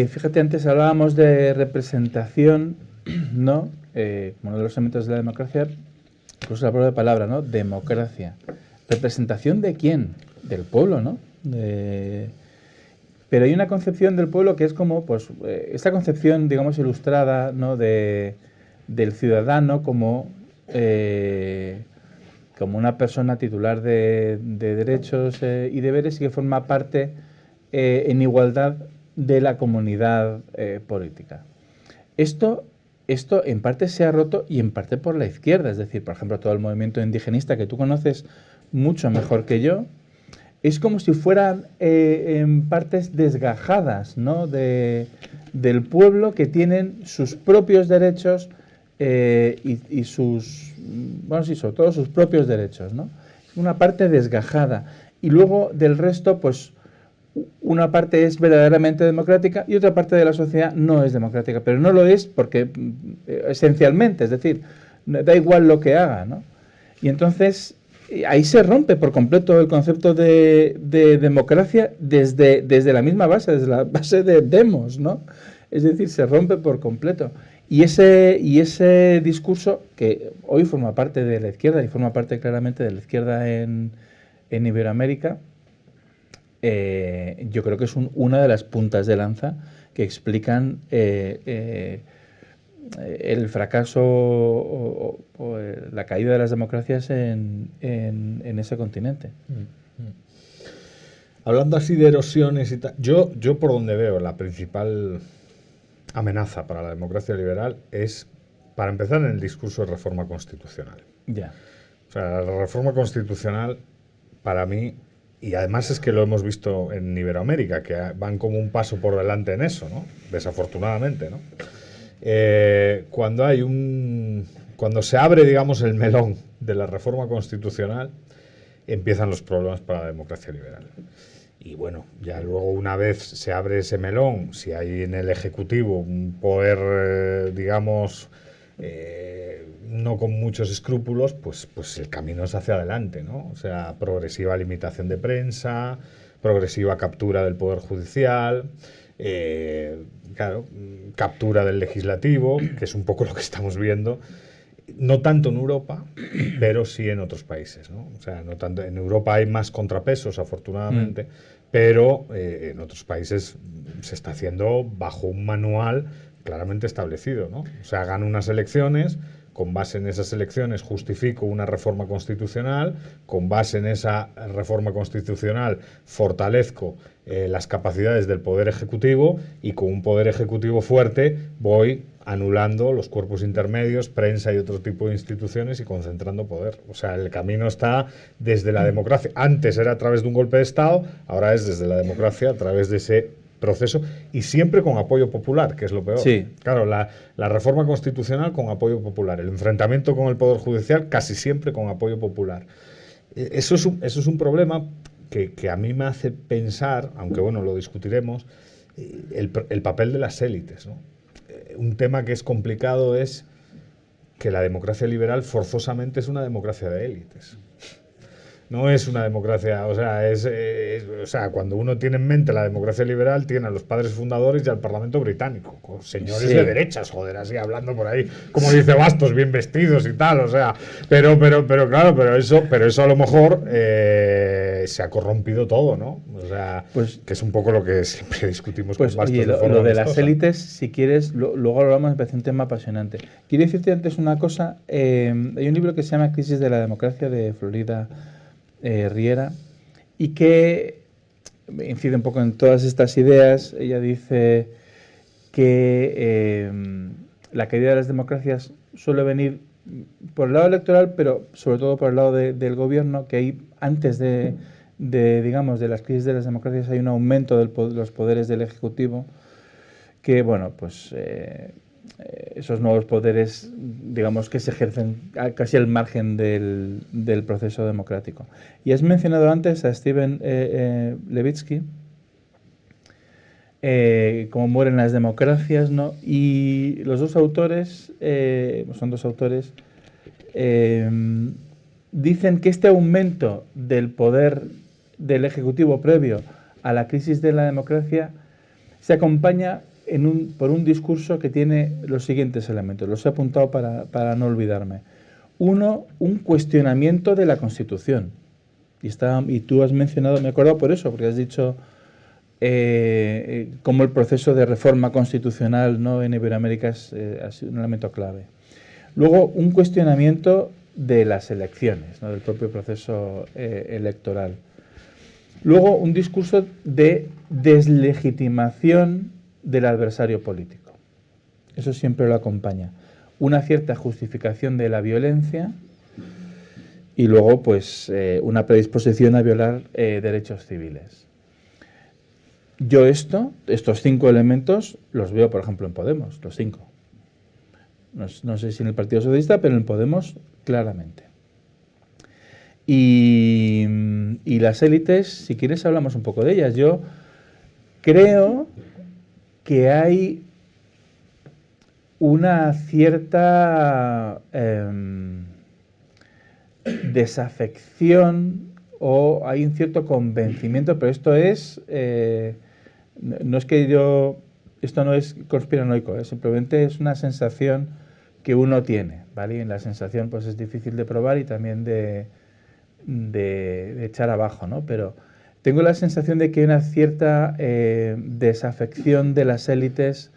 Fíjate, antes hablábamos de representación, ¿no? Uno de los elementos de la democracia, incluso la propia palabra, ¿no? Democracia. ¿Representación de quién? Del pueblo, ¿no? Pero hay una concepción del pueblo que es como, pues, esta concepción, digamos, ilustrada, ¿no? Del ciudadano como una persona titular de derechos y deberes y que forma parte en igualdad de la comunidad política. Esto en parte se ha roto y en parte por la izquierda, es decir, por ejemplo, todo el movimiento indigenista que tú conoces mucho mejor que yo, es como si fueran en partes desgajadas, ¿no? del pueblo, que tienen sus propios derechos y sus, bueno, sí, sobre todo sus propios derechos, ¿no? Una parte desgajada. Y luego del resto, pues una parte es verdaderamente democrática y otra parte de la sociedad no es democrática, pero no lo es porque esencialmente, es decir, da igual lo que haga, ¿no? Y entonces ahí se rompe por completo el concepto de democracia desde la misma base, desde la base de demos, ¿no? Es decir, se rompe por completo. Y ese discurso, que hoy forma parte de la izquierda y forma parte claramente de la izquierda en Iberoamérica, yo creo que es una de las puntas de lanza que explican el fracaso o la caída de las democracias en ese continente. Hablando así de erosiones y tal, yo por donde veo la principal amenaza para la democracia liberal es, para empezar, en el discurso de reforma constitucional. Ya. O sea, la reforma constitucional, para mí, y además es que lo hemos visto en Iberoamérica, que van como un paso por delante en eso, ¿no? Desafortunadamente, ¿no? Cuando se abre, digamos, el melón de la reforma constitucional, empiezan los problemas para la democracia liberal. Y bueno, ya luego una vez se abre ese melón, si hay en el Ejecutivo un poder, digamos, no con muchos escrúpulos, pues el camino es hacia adelante, ¿no? O sea, progresiva limitación de prensa, progresiva captura del Poder Judicial, claro, captura del Legislativo, que es un poco lo que estamos viendo, no tanto en Europa, pero sí en otros países, ¿no? O sea, no tanto, en Europa hay más contrapesos, afortunadamente, pero en otros países se está haciendo bajo un manual claramente establecido, ¿no? O sea, gano unas elecciones, con base en esas elecciones justifico una reforma constitucional, con base en esa reforma constitucional fortalezco las capacidades del Poder Ejecutivo y con un Poder Ejecutivo fuerte voy anulando los cuerpos intermedios, prensa y otro tipo de instituciones y concentrando poder. O sea, el camino está desde la democracia. Antes era a través de un golpe de Estado, ahora es desde la democracia a través de ese proceso y siempre con apoyo popular, que es lo peor. Sí. Claro, la reforma constitucional con apoyo popular, el enfrentamiento con el Poder Judicial casi siempre con apoyo popular. Eso es un problema que a mí me hace pensar, aunque bueno, lo discutiremos, el papel de las élites, ¿no? Un tema que es complicado es que la democracia liberal forzosamente es una democracia de élites. No es una democracia, o sea, cuando uno tiene en mente la democracia liberal, tiene a los padres fundadores y al Parlamento británico, con señores de derechas, joder, así hablando por ahí, como dice Bastos, bien vestidos y tal, o sea, pero claro, pero eso a lo mejor se ha corrompido todo, ¿no? O sea, pues, que es un poco lo que siempre discutimos pues, con Bastos. Oye, lo de las élites, si quieres, luego lo hablamos, me parece un tema apasionante. Quiero decirte antes una cosa, hay un libro que se llama Crisis de la democracia de Florida Riera, y que incide un poco en todas estas ideas. Ella dice que la caída de las democracias suele venir por el lado electoral, pero sobre todo por el lado del gobierno, que hay antes digamos, de las crisis de las democracias hay un aumento de los poderes del Ejecutivo, que, bueno, pues esos nuevos poderes, digamos, que se ejercen casi al margen del proceso democrático. Y has mencionado antes a Steven Levitsky, cómo mueren las democracias, ¿no? Y los dos autores, son dos autores, dicen que este aumento del poder del Ejecutivo previo a la crisis de la democracia se acompaña por un discurso que tiene los siguientes elementos. Los he apuntado para no olvidarme. Uno, un cuestionamiento de la Constitución. Y tú has mencionado, me acuerdo por eso, porque has dicho cómo el proceso de reforma constitucional, ¿no?, en Iberoamérica ha sido un elemento clave. Luego, un cuestionamiento de las elecciones, ¿no?, del propio proceso electoral. Luego, un discurso de deslegitimación del adversario político. Eso siempre lo acompaña. Una cierta justificación de la violencia y luego, pues, una predisposición a violar derechos civiles. Yo estos 5 elementos los veo, por ejemplo, en Podemos, los 5. No sé si en el Partido Socialista, pero en Podemos claramente. Y las élites, si quieres hablamos un poco de ellas. Yo creo que hay una cierta desafección o hay un cierto convencimiento, pero esto es, no es que esto no es conspiranoico, simplemente es una sensación que uno tiene, ¿vale? Y en la sensación pues es difícil de probar y también de echar abajo, ¿no? Pero tengo la sensación de que hay una cierta desafección de las élites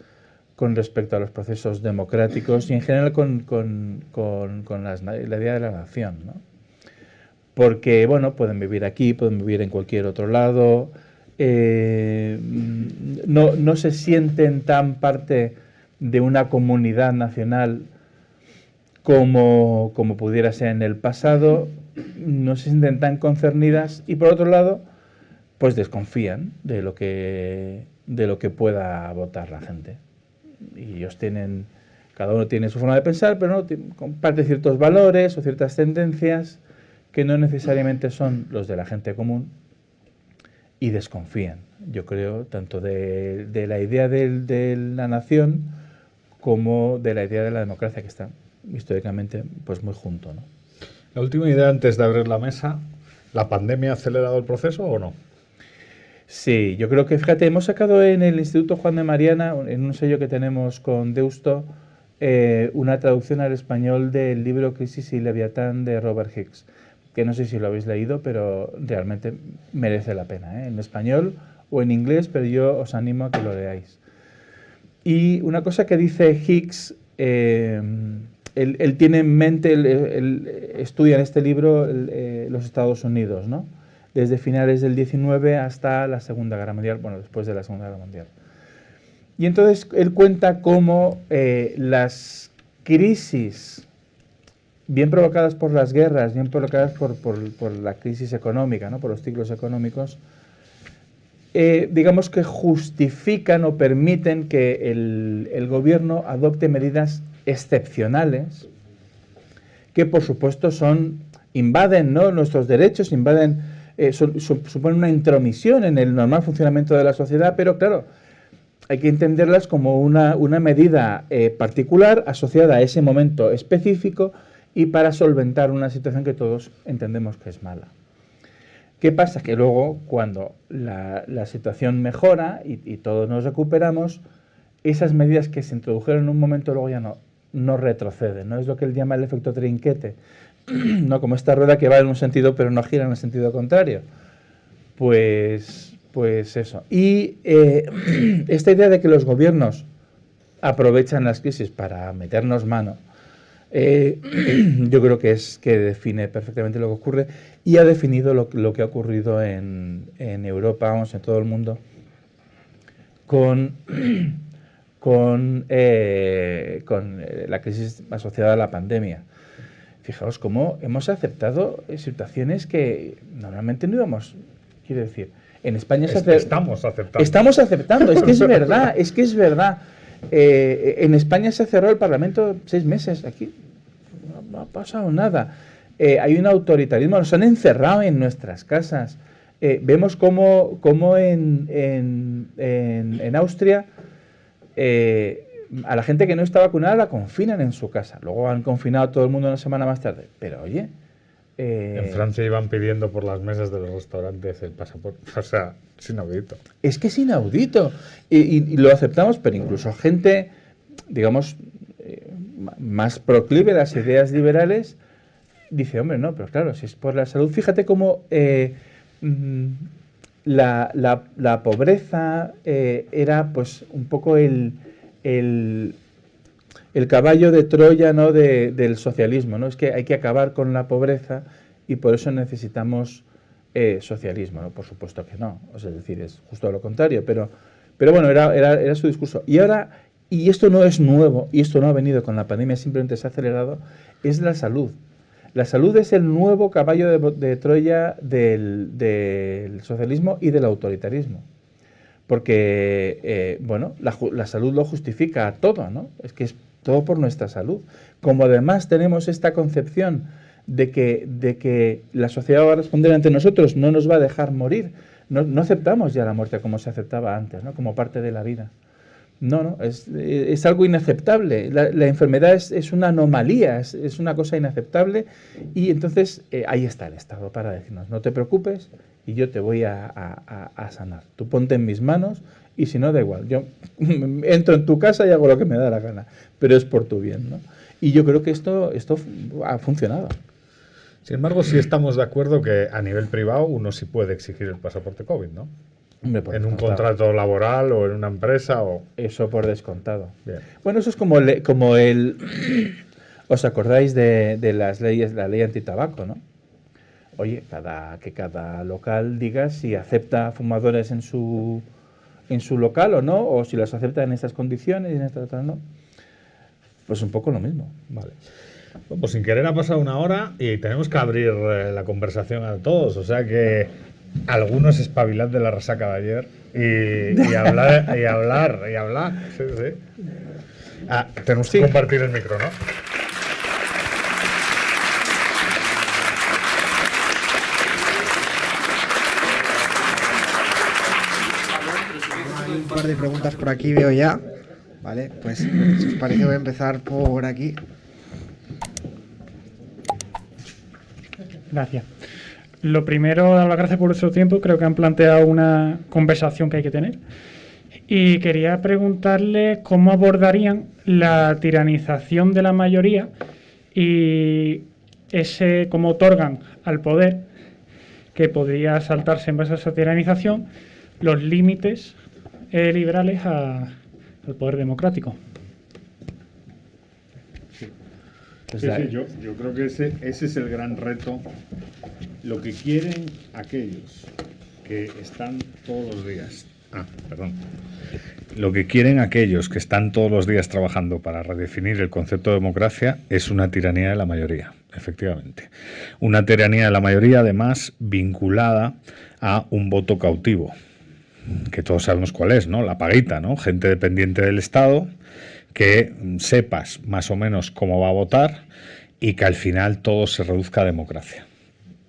con respecto a los procesos democráticos y en general con la idea de la nación, ¿no? Porque, bueno, pueden vivir aquí, pueden vivir en cualquier otro lado, no se sienten tan parte de una comunidad nacional como pudiera ser en el pasado, no se sienten tan concernidas y por otro lado, pues desconfían de lo que pueda votar la gente. Y ellos tienen, cada uno tiene su forma de pensar, pero no comparte ciertos valores o ciertas tendencias que no necesariamente son los de la gente común y desconfían, yo creo, tanto de la idea de la nación como de la idea de la democracia, que están históricamente pues muy juntos, ¿no? La última idea antes de abrir la mesa, ¿la pandemia ha acelerado el proceso o no? Sí, yo creo que, fíjate, hemos sacado en el Instituto Juan de Mariana, en un sello que tenemos con Deusto, una traducción al español del libro Crisis y Leviatán de Robert Hicks, que no sé si lo habéis leído, pero realmente merece la pena, en español o en inglés, pero yo os animo a que lo leáis. Y una cosa que dice Hicks, él tiene en mente, él estudia en este libro los Estados Unidos, ¿no? Desde finales del 19 hasta la Segunda Guerra Mundial, bueno, después de la Segunda Guerra Mundial. Y entonces él cuenta cómo las crisis, bien provocadas por las guerras, bien provocadas por la crisis económica, ¿no? Por los ciclos económicos, digamos que justifican o permiten que el gobierno adopte medidas excepcionales que, por supuesto, invaden, ¿no?, nuestros derechos, suponen una intromisión en el normal funcionamiento de la sociedad, pero claro, hay que entenderlas como una medida particular asociada a ese momento específico y para solventar una situación que todos entendemos que es mala. ¿Qué pasa? Que luego, cuando la situación mejora y todos nos recuperamos, esas medidas que se introdujeron en un momento luego ya no retroceden, ¿no? Es lo que él llama el efecto trinquete, ¿no? Como esta rueda que va en un sentido pero no gira en el sentido contrario. Pues eso. Y esta idea de que los gobiernos aprovechan las crisis para meternos mano, yo creo que define perfectamente lo que ocurre y ha definido lo que ha ocurrido en Europa, vamos, en todo el mundo, con la crisis asociada a la pandemia. Fijaos cómo hemos aceptado situaciones que normalmente no íbamos, quiero decir, en España estamos aceptando. Estamos aceptando, es que es verdad. En España se cerró el Parlamento 6 meses, aquí no ha pasado nada. Hay un autoritarismo, nos han encerrado en nuestras casas. Vemos cómo en Austria a la gente que no está vacunada la confinan en su casa. Luego han confinado a todo el mundo una semana más tarde. Pero oye... en Francia iban pidiendo por las mesas de los restaurantes el pasaporte. O sea, es inaudito. Es que es inaudito. Y lo aceptamos, pero incluso gente, digamos, más proclive a las ideas liberales, dice, hombre, no, pero claro, si es por la salud, fíjate cómo la pobreza era pues un poco el caballo de Troya, ¿no?, del socialismo, ¿no? Es que hay que acabar con la pobreza y por eso necesitamos socialismo, ¿no? Por supuesto que no, es decir, es justo lo contrario, pero bueno, era su discurso. Y ahora, y esto no es nuevo, y esto no ha venido con la pandemia, simplemente se ha acelerado, es la salud. La salud es el nuevo caballo de Troya del socialismo y del autoritarismo. Porque, bueno, la salud lo justifica todo, ¿no? Es que es todo por nuestra salud. Como además tenemos esta concepción de que la sociedad va a responder ante nosotros, no nos va a dejar morir. No aceptamos ya la muerte como se aceptaba antes, ¿no?, como parte de la vida. No, es algo inaceptable. La enfermedad es una anomalía, es una cosa inaceptable y entonces ahí está el Estado para decirnos, no te preocupes y yo te voy a sanar. Tú ponte en mis manos y si no, da igual. Yo entro en tu casa y hago lo que me da la gana, pero es por tu bien, ¿no? Y yo creo que esto ha funcionado. Sin embargo, sí estamos de acuerdo que a nivel privado uno sí puede exigir el pasaporte COVID, ¿no? En un contrato laboral o en una empresa o... Eso por descontado. Bien. Bueno, eso es como ¿os acordáis de las leyes, la ley antitabaco, ¿no? Oye, que cada local diga si acepta fumadores en su local o no, o si los acepta en estas condiciones y en estas otras no. Pues un poco lo mismo. Vale. Pues sin querer ha pasado una hora y tenemos que abrir la conversación a todos. O sea que algunos espabilad de la resaca de ayer y hablar, y hablar, y hablar. Sí, sí. Tenemos que compartir el micro, ¿no? Hay un par de preguntas por aquí, veo ya. Vale, pues si os parece voy a empezar por aquí. Gracias. Lo primero, dar las gracias por su tiempo. Creo que han planteado una conversación que hay que tener. Y quería preguntarle cómo abordarían la tiranización de la mayoría y cómo otorgan al poder, que podría saltarse en base a esa tiranización, los límites liberales al poder democrático. Sí, yo creo que ese es el gran reto. Lo que quieren aquellos que están todos los días. Lo que quieren aquellos que están todos los días trabajando para redefinir el concepto de democracia es una tiranía de la mayoría, efectivamente. Una tiranía de la mayoría, además, vinculada a un voto cautivo, que todos sabemos cuál es, ¿no? La paguita, ¿no? Gente dependiente del Estado, que sepas más o menos cómo va a votar y que al final todo se reduzca a democracia.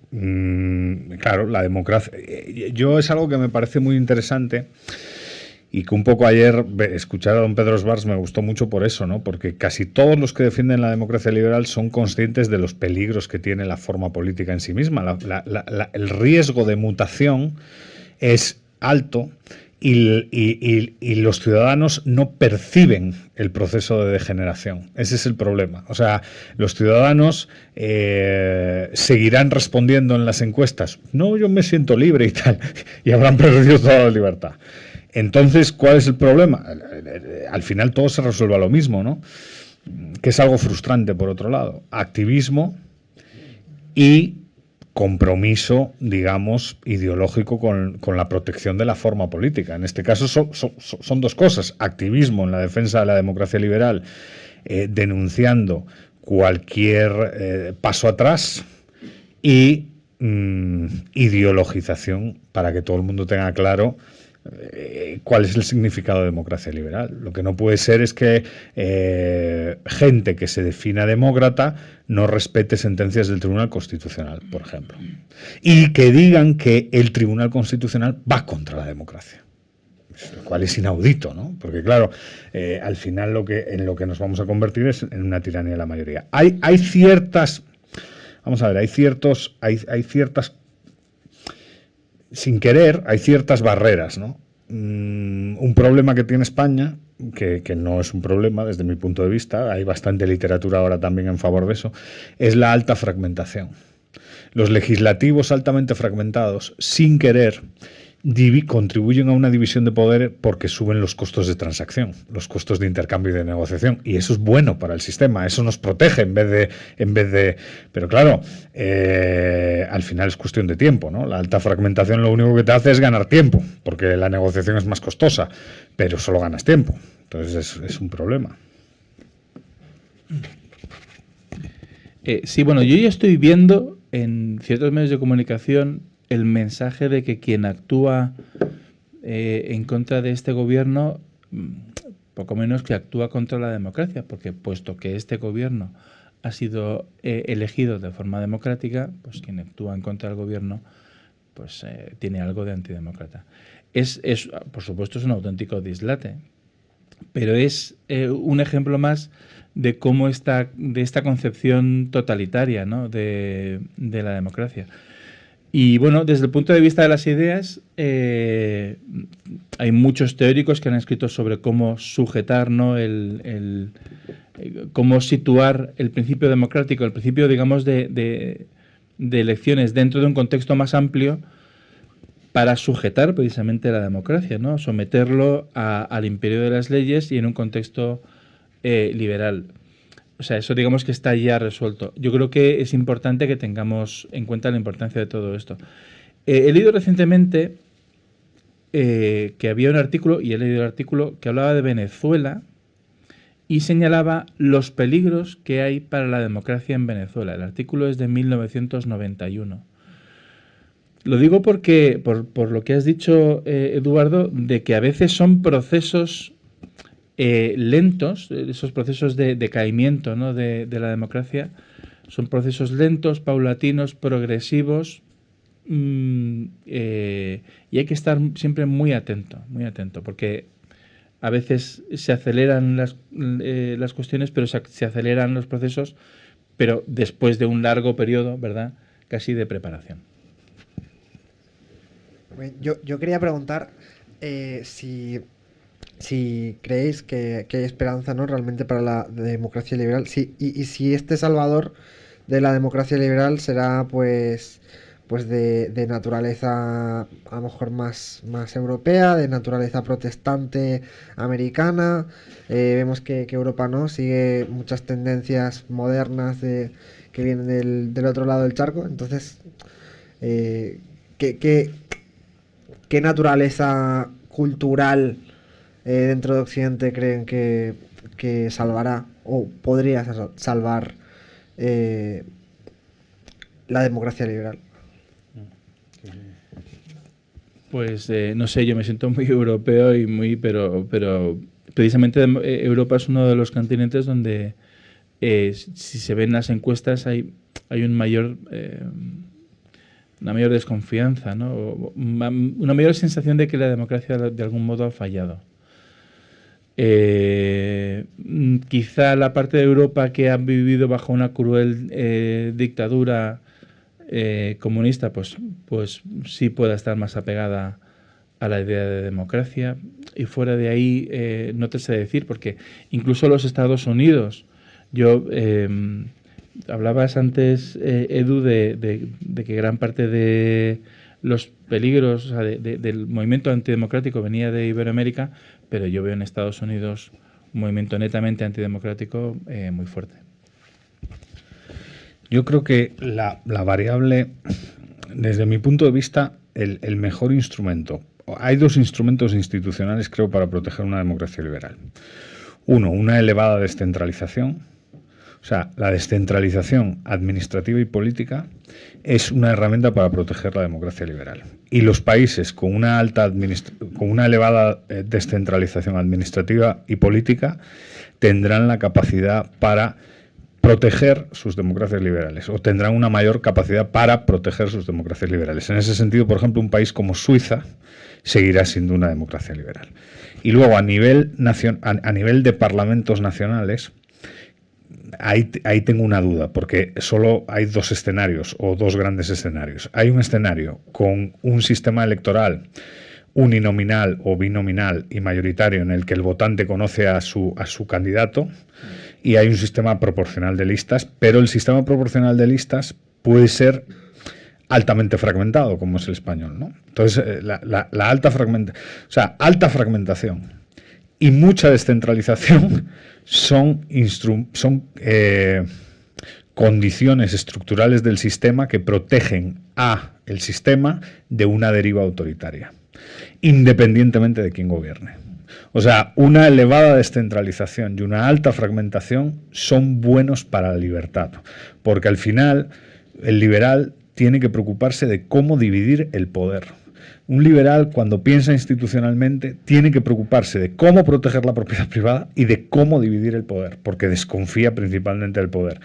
Claro, la democracia. Yo es algo que me parece muy interesante y que un poco ayer escuchar a don Pedro Sbars me gustó mucho por eso, ¿no? Porque casi todos los que defienden la democracia liberal son conscientes de los peligros que tiene la forma política en sí misma. El riesgo de mutación es alto y los ciudadanos no perciben el proceso de degeneración. Ese es el problema. O sea, los ciudadanos seguirán respondiendo en las encuestas: no, yo me siento libre y tal, y habrán perdido toda la libertad. Entonces, ¿cuál es el problema? Al final todo se resuelve a lo mismo, ¿no? Que es algo frustrante, por otro lado. Activismo y compromiso, digamos, ideológico con la protección de la forma política. En este caso son dos cosas: activismo en la defensa de la democracia liberal, denunciando cualquier paso atrás, y ideologización para que todo el mundo tenga claro cuál es el significado de democracia liberal. Lo que no puede ser es que gente que se defina demócrata no respete sentencias del Tribunal Constitucional, por ejemplo, y que digan que el Tribunal Constitucional va contra la democracia, lo cual es inaudito, ¿no? Porque claro, al final en lo que nos vamos a convertir es en una tiranía de la mayoría. Hay ciertas, vamos a ver, hay ciertas, sin querer, hay ciertas barreras, ¿no? Un problema que tiene España, que no es un problema desde mi punto de vista, hay bastante literatura ahora también en favor de eso, es la alta fragmentación. Los legislativos altamente fragmentados, sin querer, contribuyen a una división de poder porque suben los costos de transacción, los costos de intercambio y de negociación, y eso es bueno para el sistema, eso nos protege en vez de pero claro, al final es cuestión de tiempo, ¿no? La alta fragmentación lo único que te hace es ganar tiempo, porque la negociación es más costosa, pero solo ganas tiempo, entonces es un problema. Sí, bueno, yo ya estoy viendo en ciertos medios de comunicación el mensaje de que quien actúa en contra de este gobierno, poco menos que actúa contra la democracia, porque puesto que este gobierno ha sido elegido de forma democrática, pues quien actúa en contra del gobierno pues tiene algo de antidemócrata. Por supuesto, es un auténtico dislate, pero es un ejemplo más de cómo de esta concepción totalitaria, ¿no? de la democracia. Y bueno, desde el punto de vista de las ideas, hay muchos teóricos que han escrito sobre cómo sujetar, ¿no? Cómo situar el principio democrático, el principio, digamos, de elecciones dentro de un contexto más amplio para sujetar precisamente la democracia, ¿no? Someterlo al imperio de las leyes y en un contexto liberal. O sea, eso digamos que está ya resuelto. Yo creo que es importante que tengamos en cuenta la importancia de todo esto. He leído recientemente que había un artículo, y he leído el artículo, que hablaba de Venezuela y señalaba los peligros que hay para la democracia en Venezuela. El artículo es de 1991. Lo digo porque, por lo que has dicho, Eduardo, de que a veces son procesos lentos, esos procesos de decaimiento, ¿no?, de la democracia, son procesos lentos, paulatinos, progresivos, y hay que estar siempre muy atento, porque a veces se aceleran las cuestiones, pero se aceleran los procesos, pero después de un largo periodo, ¿verdad?, casi de preparación. Yo quería preguntar si creéis que hay esperanza, ¿no?, realmente para la democracia liberal, y si este salvador de la democracia liberal será pues de naturaleza a lo mejor más europea, de naturaleza protestante americana. Vemos que Europa, ¿no?, sigue muchas tendencias modernas que vienen del otro lado del charco. Entonces, ¿qué naturaleza cultural dentro de Occidente creen que salvará o podría salvar la democracia liberal? Pues no sé, yo me siento muy europeo y pero precisamente Europa es uno de los continentes donde si se ven las encuestas hay un mayor una mayor desconfianza, ¿no? Una mayor sensación de que la democracia de algún modo ha fallado. Quizá la parte de Europa que ha vivido bajo una cruel dictadura comunista, pues sí pueda estar más apegada a la idea de democracia, y fuera de ahí no te sé decir, porque incluso los Estados Unidos, hablabas antes, Edu, de que gran parte de los peligros, o sea, del movimiento antidemocrático venía de Iberoamérica, pero yo veo en Estados Unidos un movimiento netamente antidemocrático muy fuerte. Yo creo que la variable, desde mi punto de vista, el mejor instrumento. Hay dos instrumentos institucionales, creo, para proteger una democracia liberal. Uno, una elevada descentralización. O sea, la descentralización administrativa y política es una herramienta para proteger la democracia liberal. Y los países con una elevada descentralización administrativa y política tendrán la capacidad para proteger sus democracias liberales, o tendrán una mayor capacidad para proteger sus democracias liberales. En ese sentido, por ejemplo, un país como Suiza seguirá siendo una democracia liberal. Y luego, a nivel de parlamentos nacionales, ahí tengo una duda, porque solo hay dos escenarios, o dos grandes escenarios. Hay un escenario con un sistema electoral uninominal o binominal y mayoritario, en el que el votante conoce a su candidato, y hay un sistema proporcional de listas, pero el sistema proporcional de listas puede ser altamente fragmentado, como es el español, ¿no? Entonces, alta fragmentación y mucha descentralización son condiciones estructurales del sistema que protegen a el sistema de una deriva autoritaria, independientemente de quién gobierne. O sea, una elevada descentralización y una alta fragmentación son buenos para la libertad, porque al final el liberal tiene que preocuparse de cómo dividir el poder. Un liberal, cuando piensa institucionalmente, tiene que preocuparse de cómo proteger la propiedad privada y de cómo dividir el poder, porque desconfía principalmente del poder.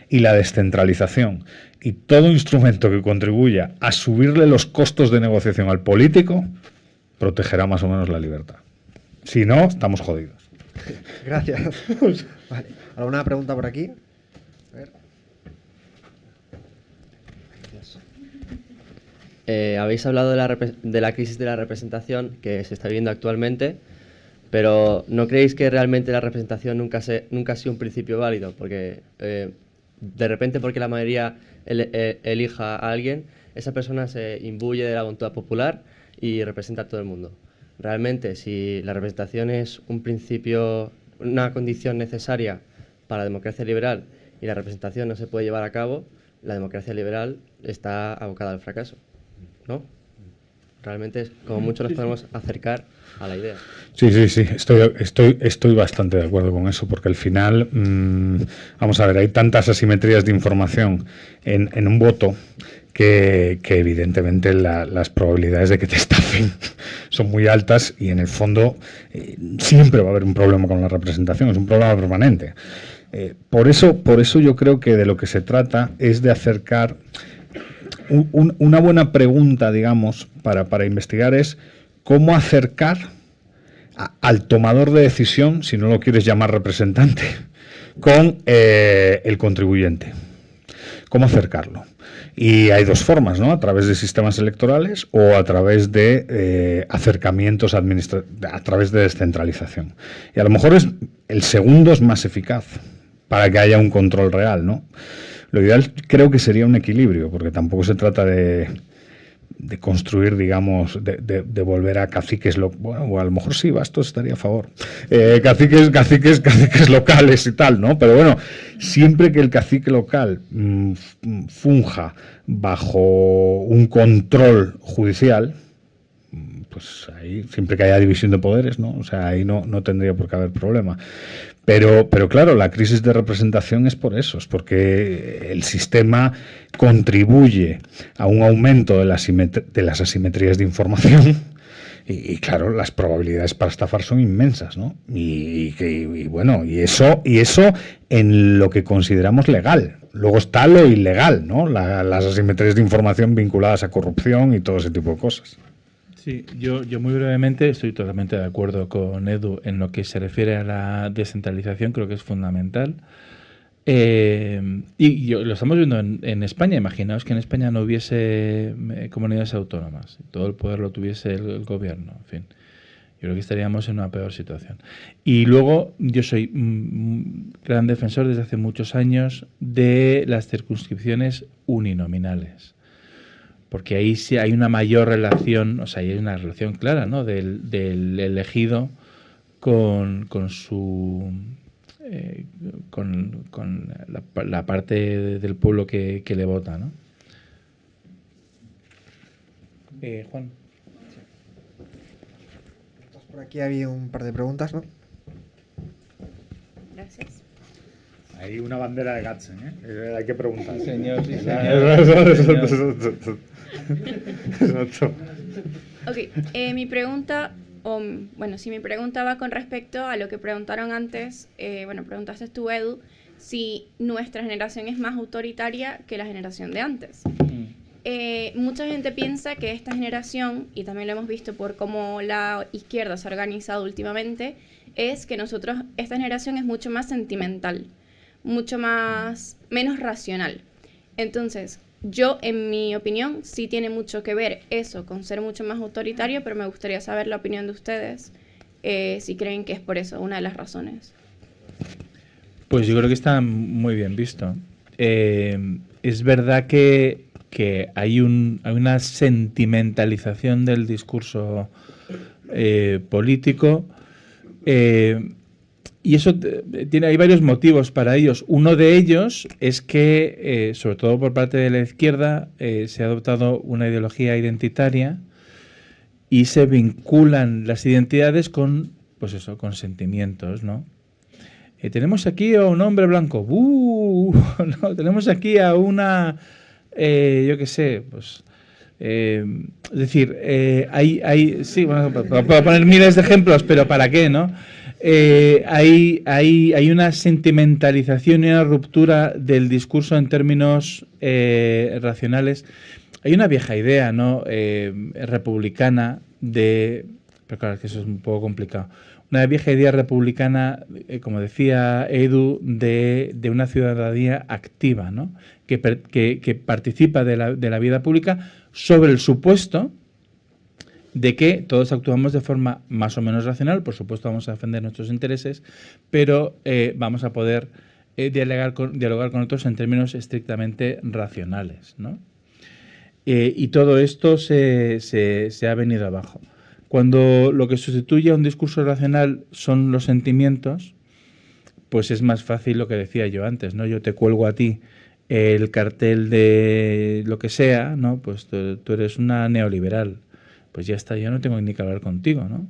Y la descentralización y todo instrumento que contribuya a subirle los costos de negociación al político protegerá más o menos la libertad. Si no, estamos jodidos. Gracias. Vale. ¿Alguna pregunta por aquí? A ver. Habéis hablado de la crisis de la representación que se está viviendo actualmente, pero ¿no creéis que realmente la representación nunca ha sido un principio válido? Porque de repente, porque la mayoría elija a alguien, esa persona se imbuye de la voluntad popular y representa a todo el mundo. Realmente, si la representación es un principio, una condición necesaria para la democracia liberal, y la representación no se puede llevar a cabo, la democracia liberal está abocada al fracaso, ¿no? Realmente es como mucho nos podemos acercar a la idea. Sí, estoy bastante de acuerdo con eso, porque al final, vamos a ver, hay tantas asimetrías de información en un voto que evidentemente las probabilidades de que te estafen son muy altas y en el fondo siempre va a haber un problema con la representación, es un problema permanente. Por eso yo creo que de lo que se trata es de acercar una buena pregunta, digamos, para investigar es cómo acercar al tomador de decisión, si no lo quieres llamar representante, con el contribuyente. ¿Cómo acercarlo? Y hay dos formas, ¿no? A través de sistemas electorales o a través de acercamientos a través de descentralización. Y a lo mejor el segundo es más eficaz para que haya un control real, ¿no? Lo ideal creo que sería un equilibrio, porque tampoco se trata de construir, digamos, de volver a caciques, bueno, o a lo mejor sí, Bastos estaría a favor, caciques locales y tal, ¿no? Pero bueno, siempre que el cacique local funja bajo un control judicial, pues ahí, siempre que haya división de poderes, ¿no? O sea, ahí no tendría por qué haber problema. Pero claro, la crisis de representación es por eso, es porque el sistema contribuye a un aumento de las asimetrías de información y claro, las probabilidades para estafar son inmensas, ¿no? Y eso en lo que consideramos legal. Luego está lo ilegal, ¿no? Las asimetrías de información vinculadas a corrupción y todo ese tipo de cosas. Sí, yo muy brevemente estoy totalmente de acuerdo con Edu en lo que se refiere a la descentralización, creo que es fundamental. Lo estamos viendo en España. Imaginaos que en España no hubiese comunidades autónomas, todo el poder lo tuviese el gobierno, en fin. Yo creo que estaríamos en una peor situación. Y luego, yo soy gran defensor desde hace muchos años de las circunscripciones uninominales. Porque ahí sí hay una mayor relación, o sea, hay una relación clara, ¿no? Del elegido con la parte del pueblo que le vota, ¿no? Juan. Por aquí había un par de preguntas, ¿no? Gracias. Hay una bandera de Gatzen, ¿eh? Hay que preguntar. Sí, señor, sí, Exacto. Ok, mi pregunta, mi pregunta va con respecto a lo que preguntaron antes, preguntaste tú, Edu, si nuestra generación es más autoritaria que la generación de antes. Mucha gente piensa que esta generación, y también lo hemos visto por cómo la izquierda se ha organizado últimamente, es que esta generación es mucho más sentimental, menos racional. Entonces, yo, en mi opinión, sí tiene mucho que ver eso con ser mucho más autoritario, pero me gustaría saber la opinión de ustedes, si creen que es por eso una de las razones. Pues yo creo que está muy bien visto. Es verdad que hay una sentimentalización del discurso político, y eso hay varios motivos para ellos. Uno de ellos es que, sobre todo por parte de la izquierda, se ha adoptado una ideología identitaria y se vinculan las identidades con sentimientos, ¿no? Tenemos aquí a un hombre blanco. No, tenemos aquí a una, yo qué sé, pues... es decir, sí, bueno, puedo poner miles de ejemplos, pero ¿para qué, no? Hay una sentimentalización y una ruptura del discurso en términos racionales. Hay una vieja idea, ¿no? Republicana pero claro, es que eso es un poco complicado. Una vieja idea republicana, como decía Edu, de una ciudadanía activa, ¿no? Que participa de la vida pública sobre el supuesto de que todos actuamos de forma más o menos racional. Por supuesto vamos a defender nuestros intereses, pero vamos a poder dialogar con otros en términos estrictamente racionales, ¿no? Y todo esto se ha venido abajo. Cuando lo que sustituye a un discurso racional son los sentimientos, pues es más fácil lo que decía yo antes, ¿no? Yo te cuelgo a ti el cartel de lo que sea, ¿no? Pues tú eres una neoliberal. pues ya está, yo no tengo ni que hablar contigo, ¿no?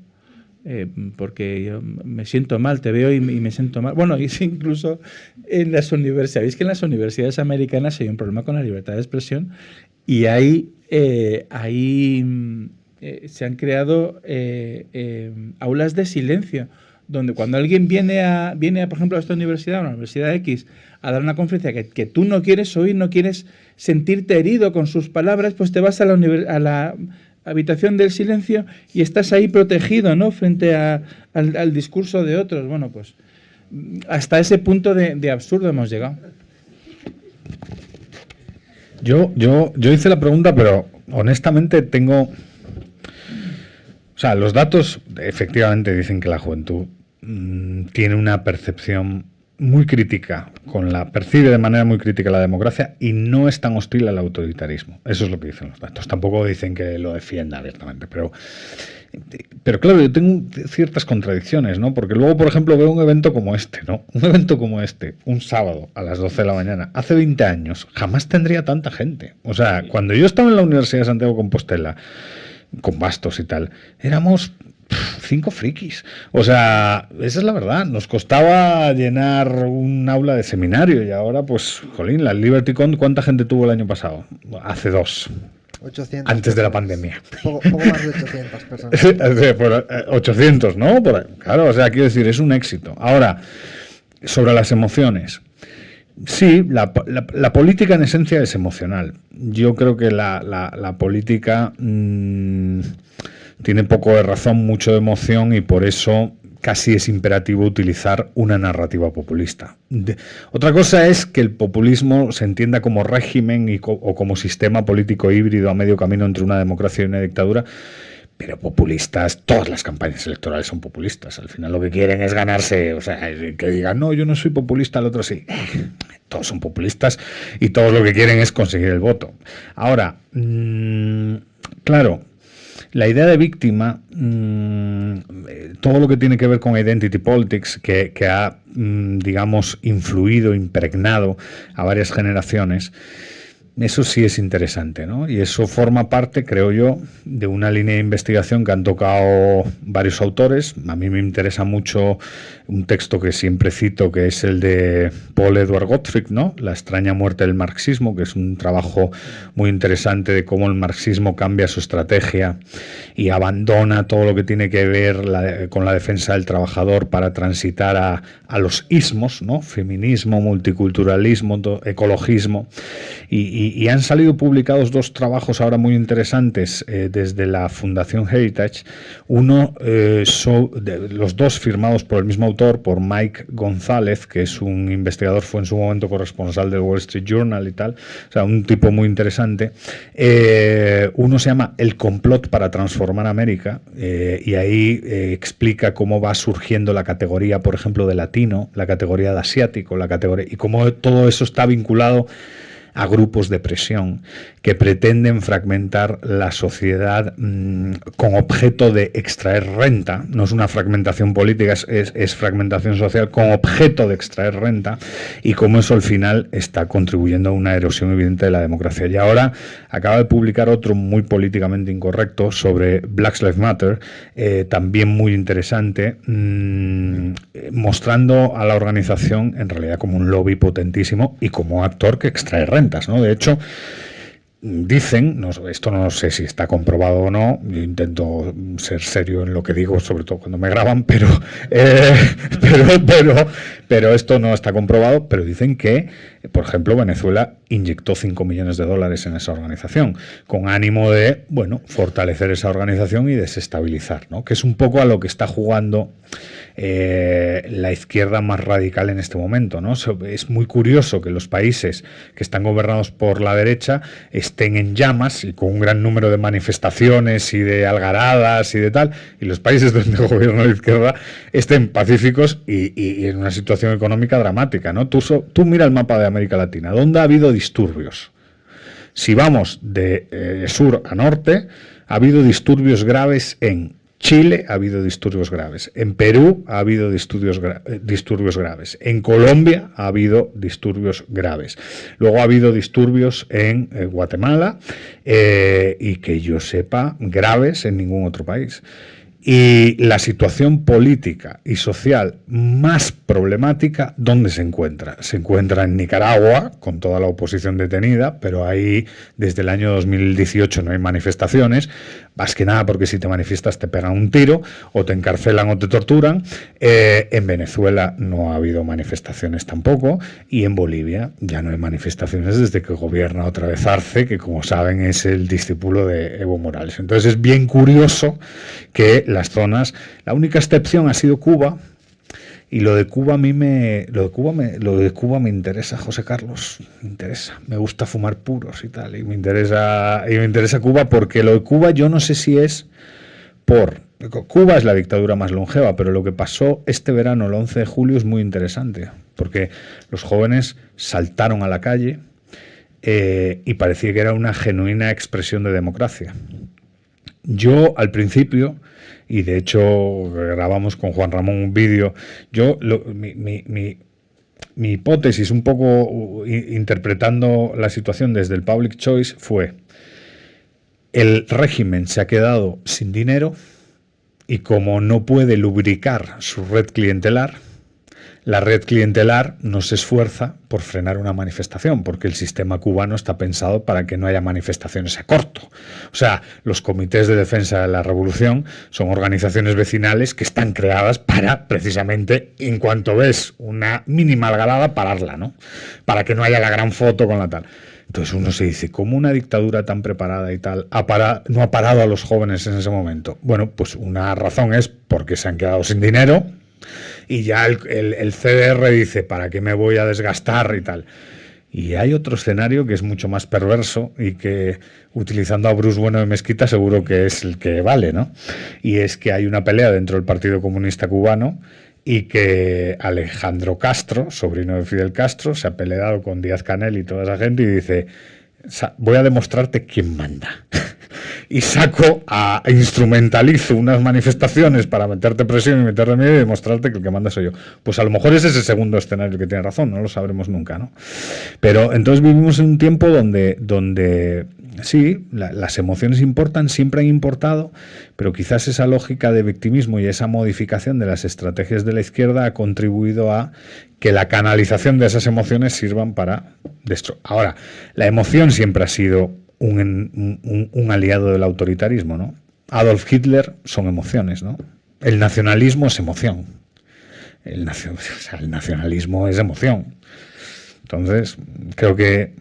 Porque yo me siento mal, te veo y me siento mal. Bueno, y incluso en las universidades, sabéis que en las universidades americanas hay un problema con la libertad de expresión y se han creado aulas de silencio, donde cuando alguien viene por ejemplo, a esta universidad, a una universidad X, a dar una conferencia que tú no quieres oír, no quieres sentirte herido con sus palabras, pues te vas a la habitación del silencio y estás ahí protegido, ¿no?, frente al discurso de otros. Bueno, pues hasta ese punto de absurdo hemos llegado. Yo hice la pregunta, pero honestamente tengo... O sea, los datos efectivamente dicen que la juventud tiene una percepción muy crítica, percibe de manera muy crítica la democracia y no es tan hostil al autoritarismo. Eso es lo que dicen los datos. Tampoco dicen que lo defienda abiertamente, pero claro, yo tengo ciertas contradicciones, ¿no? Porque luego, por ejemplo, veo un evento como este, ¿no? Un evento como este, un sábado a las 12 de la mañana, hace 20 años, jamás tendría tanta gente. O sea, cuando yo estaba en la Universidad de Santiago de Compostela, con Bastos y tal, éramos 5 frikis. O sea, esa es la verdad. Nos costaba llenar un aula de seminario y ahora, pues, jolín, la LibertyCon, ¿cuánta gente tuvo el año pasado? Hace 2. 800 antes de la pandemia. Poco más de 800 personas. 800, ¿no? Claro, o sea, quiero decir, es un éxito. Ahora, sobre las emociones. Sí, la política en esencia es emocional. Yo creo que la política tiene poco de razón, mucho de emoción y por eso casi es imperativo utilizar una narrativa populista. Otra cosa es que el populismo se entienda como régimen o como sistema político híbrido a medio camino entre una democracia y una dictadura. Pero populistas, todas las campañas electorales son populistas. Al final lo que quieren es ganarse, o sea, que digan, no, yo no soy populista, el otro sí. Todos son populistas y todos lo que quieren es conseguir el voto. Ahora, claro, la idea de víctima, todo lo que tiene que ver con identity politics, que ha, digamos, influido, impregnado a varias generaciones, eso sí es interesante, ¿no? Y eso forma parte, creo yo, de una línea de investigación que han tocado varios autores. A mí me interesa mucho un texto que siempre cito, que es el de Paul Edward Gottfried, ¿no? La extraña muerte del marxismo, que es un trabajo muy interesante de cómo el marxismo cambia su estrategia y abandona todo lo que tiene que ver con la defensa del trabajador para transitar a los ismos, ¿no? Feminismo, multiculturalismo, ecologismo. Y han salido publicados 2 trabajos ahora muy interesantes desde la Fundación Heritage. Uno, los 2 firmados por el mismo autor, por Mike González, que es un investigador, fue en su momento corresponsal del Wall Street Journal y tal, o sea, un tipo muy interesante. Uno se llama El complot para transformar América, y ahí explica cómo va surgiendo la categoría, por ejemplo, de latino, la categoría de asiático, y cómo todo eso está vinculado a grupos de presión que pretenden fragmentar la sociedad con objeto de extraer renta. No es una fragmentación política, es fragmentación social con objeto de extraer renta, y cómo eso al final está contribuyendo a una erosión evidente de la democracia. Y ahora acaba de publicar otro muy políticamente incorrecto sobre Black Lives Matter, también muy interesante, mostrando a la organización en realidad como un lobby potentísimo y como actor que extrae rentas, ¿no? De hecho, dicen, esto no sé si está comprobado o no, yo intento ser serio en lo que digo, sobre todo cuando me graban, pero esto no está comprobado, pero dicen que, por ejemplo, Venezuela inyectó $5 millones en esa organización, con ánimo de, bueno, fortalecer esa organización y desestabilizar, ¿no? Que es un poco a lo que está jugando la izquierda más radical en este momento, ¿no? Es muy curioso que los países que están gobernados por la derecha estén en llamas y con un gran número de manifestaciones y de algaradas y de tal, y los países donde gobierna la izquierda estén pacíficos y en una situación económica dramática, ¿no? Tú mira el mapa de América Latina, ¿dónde ha habido disturbios? Si vamos de sur a norte, ha habido disturbios graves en Chile ha habido disturbios graves, en Perú ha habido disturbios graves, en Colombia ha habido disturbios graves, luego ha habido disturbios en Guatemala y que yo sepa graves en ningún otro país. Y la situación política y social más problemática, ¿dónde se encuentra? Se encuentra en Nicaragua, con toda la oposición detenida, pero ahí desde el año 2018 no hay manifestaciones, más que nada porque si te manifiestas te pegan un tiro, o te encarcelan o te torturan. En Venezuela no ha habido manifestaciones tampoco, y en Bolivia ya no hay manifestaciones desde que gobierna otra vez Arce, que como saben es el discípulo de Evo Morales. Entonces es bien curioso que las zonas, la única excepción ha sido Cuba, y lo de Cuba me interesa, José Carlos, me interesa, me gusta fumar puros y tal, y me interesa Cuba, porque lo de Cuba yo no sé si es Cuba es la dictadura más longeva, pero lo que pasó este verano, el 11 de julio, es muy interesante, porque los jóvenes saltaron a la calle y parecía que era una genuina expresión de democracia. Yo al principio, y de hecho grabamos con Juan Ramón un vídeo, mi hipótesis, un poco interpretando la situación desde el public choice, fue: el régimen se ha quedado sin dinero y como no puede lubricar su red clientelar, la red clientelar no se esfuerza por frenar una manifestación, porque el sistema cubano está pensado para que no haya manifestaciones a corto. O sea, los comités de defensa de la revolución son organizaciones vecinales que están creadas para, precisamente, en cuanto ves una mínima algarada, pararla, ¿no? Para que no haya la gran foto con la tal. Entonces uno se dice, ¿cómo una dictadura tan preparada y tal no ha parado a los jóvenes en ese momento? Bueno, pues una razón es porque se han quedado sin dinero, y ya el CDR dice, ¿para qué me voy a desgastar y tal? Y hay otro escenario que es mucho más perverso y que, utilizando a Bruce Bueno de Mezquita, seguro que es el que vale, ¿no? Y es que hay una pelea dentro del Partido Comunista Cubano y que Alejandro Castro, sobrino de Fidel Castro, se ha peleado con Díaz-Canel y toda esa gente y dice, voy a demostrarte quién manda. Y instrumentalizo unas manifestaciones para meterte presión y meterte miedo y demostrarte que el que manda soy yo. Pues a lo mejor es ese segundo escenario que tiene razón, no lo sabremos nunca, ¿no? Pero entonces vivimos en un tiempo donde sí, las emociones importan, siempre han importado, pero quizás esa lógica de victimismo y esa modificación de las estrategias de la izquierda ha contribuido a que la canalización de esas emociones sirvan para destruir. Ahora, la emoción siempre ha sido un aliado del autoritarismo, ¿no? Adolf Hitler son emociones, ¿no? El nacionalismo es emoción. El nacionalismo es emoción. Entonces, creo que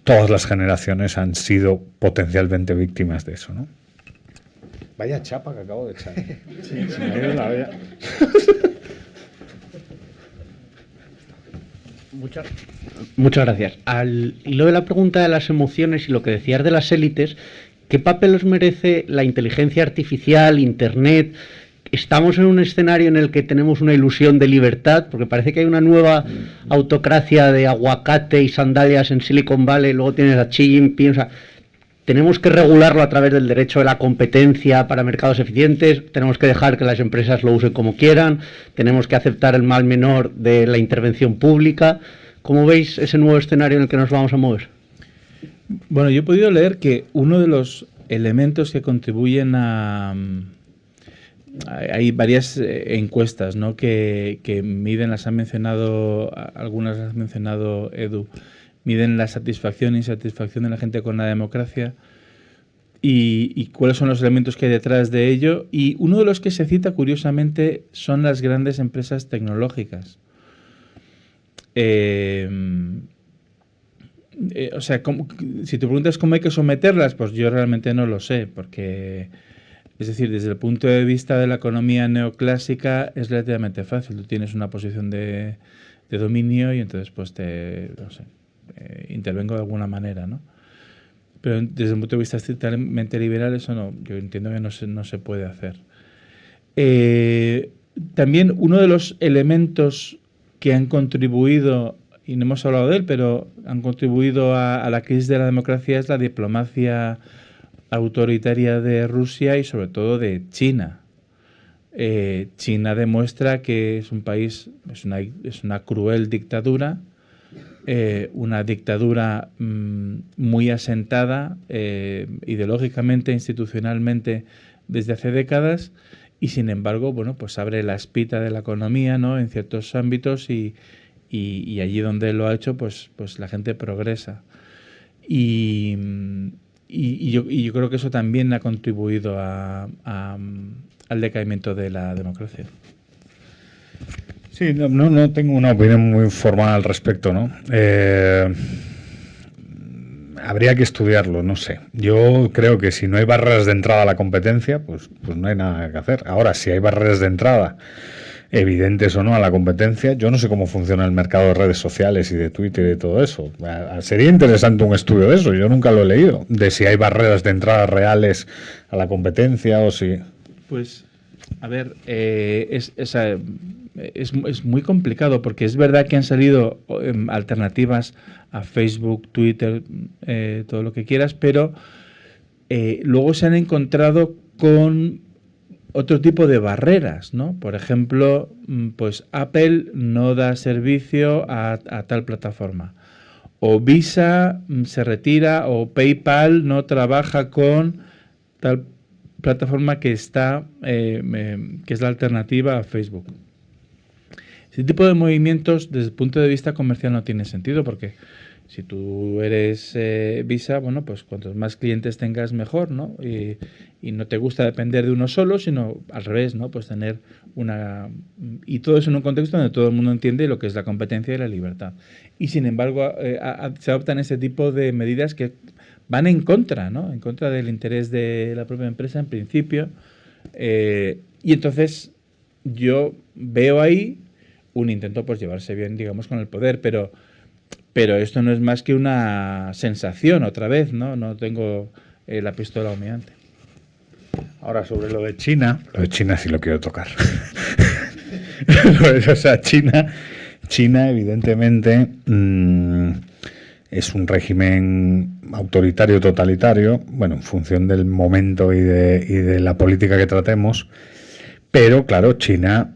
todas las generaciones han sido potencialmente víctimas de eso, ¿no? Vaya chapa que acabo de echar. Sí, se me ha ido la olla. Muchas gracias. Al hilo de la pregunta de las emociones y lo que decías de las élites, ¿qué papel os merece la inteligencia artificial, Internet? ¿Estamos en un escenario en el que tenemos una ilusión de libertad? Porque parece que hay una nueva autocracia de aguacate y sandalias en Silicon Valley, luego tienes a Xi Jinping, o sea, ¿tenemos que regularlo a través del derecho de la competencia para mercados eficientes? ¿Tenemos que dejar que las empresas lo usen como quieran? ¿Tenemos que aceptar el mal menor de la intervención pública? ¿Cómo veis ese nuevo escenario en el que nos vamos a mover? Bueno, yo he podido leer que uno de los elementos que contribuyen a... Hay varias encuestas, ¿no?, que miden, las ha mencionado, algunas las ha mencionado Edu, miden la satisfacción e insatisfacción de la gente con la democracia y cuáles son los elementos que hay detrás de ello. Y uno de los que se cita, curiosamente, son las grandes empresas tecnológicas. O sea, si te preguntas cómo hay que someterlas, pues yo realmente no lo sé, porque, es decir, desde el punto de vista de la economía neoclásica es relativamente fácil. Tú tienes una posición de dominio y entonces pues intervengo de alguna manera, ¿no? Pero desde el punto de vista estrictamente liberal eso no, yo entiendo que no se puede hacer. También uno de los elementos que han contribuido, y no hemos hablado de él, pero han contribuido a la crisis de la democracia es la diplomacia autoritaria de Rusia y sobre todo de China. China demuestra que es un país, es una cruel dictadura, una dictadura muy asentada ideológicamente, institucionalmente desde hace décadas, y sin embargo, bueno, pues abre la espita de la economía, ¿no?, en ciertos ámbitos, y allí donde lo ha hecho, pues la gente progresa. Y yo creo que eso también ha contribuido al decaimiento de la democracia. Sí, no tengo una opinión muy formal al respecto, ¿no? Habría que estudiarlo, no sé. Yo creo que si no hay barreras de entrada a la competencia, pues no hay nada que hacer. Ahora, si hay barreras de entrada evidentes o no a la competencia, yo no sé cómo funciona el mercado de redes sociales y de Twitter y de todo eso. Sería interesante un estudio de eso, yo nunca lo he leído, de si hay barreras de entrada reales a la competencia o si... Pues, a ver, es muy complicado, porque es verdad que han salido alternativas a Facebook, Twitter, todo lo que quieras, pero luego se han encontrado con otro tipo de barreras, ¿no? Por ejemplo, pues Apple no da servicio a tal plataforma, o Visa se retira, o PayPal no trabaja con tal plataforma que está que es la alternativa a Facebook. Ese tipo de movimientos desde el punto de vista comercial no tiene sentido, porque si tú eres Visa, bueno, pues cuantos más clientes tengas mejor, ¿no? Y no te gusta depender de uno solo, sino al revés, ¿no? Pues tener una... Y todo eso en un contexto donde todo el mundo entiende lo que es la competencia y la libertad. Y sin embargo se adoptan ese tipo de medidas que van en contra, ¿no? En contra del interés de la propia empresa en principio. Y entonces yo veo ahí un intento, pues, llevarse bien, digamos, con el poder, pero esto no es más que una sensación, otra vez, ¿no? No tengo la pistola humeante. Ahora, sobre lo de China sí lo quiero tocar. O sea, China evidentemente es un régimen autoritario, totalitario, bueno, en función del momento y de la política que tratemos. Pero, claro, China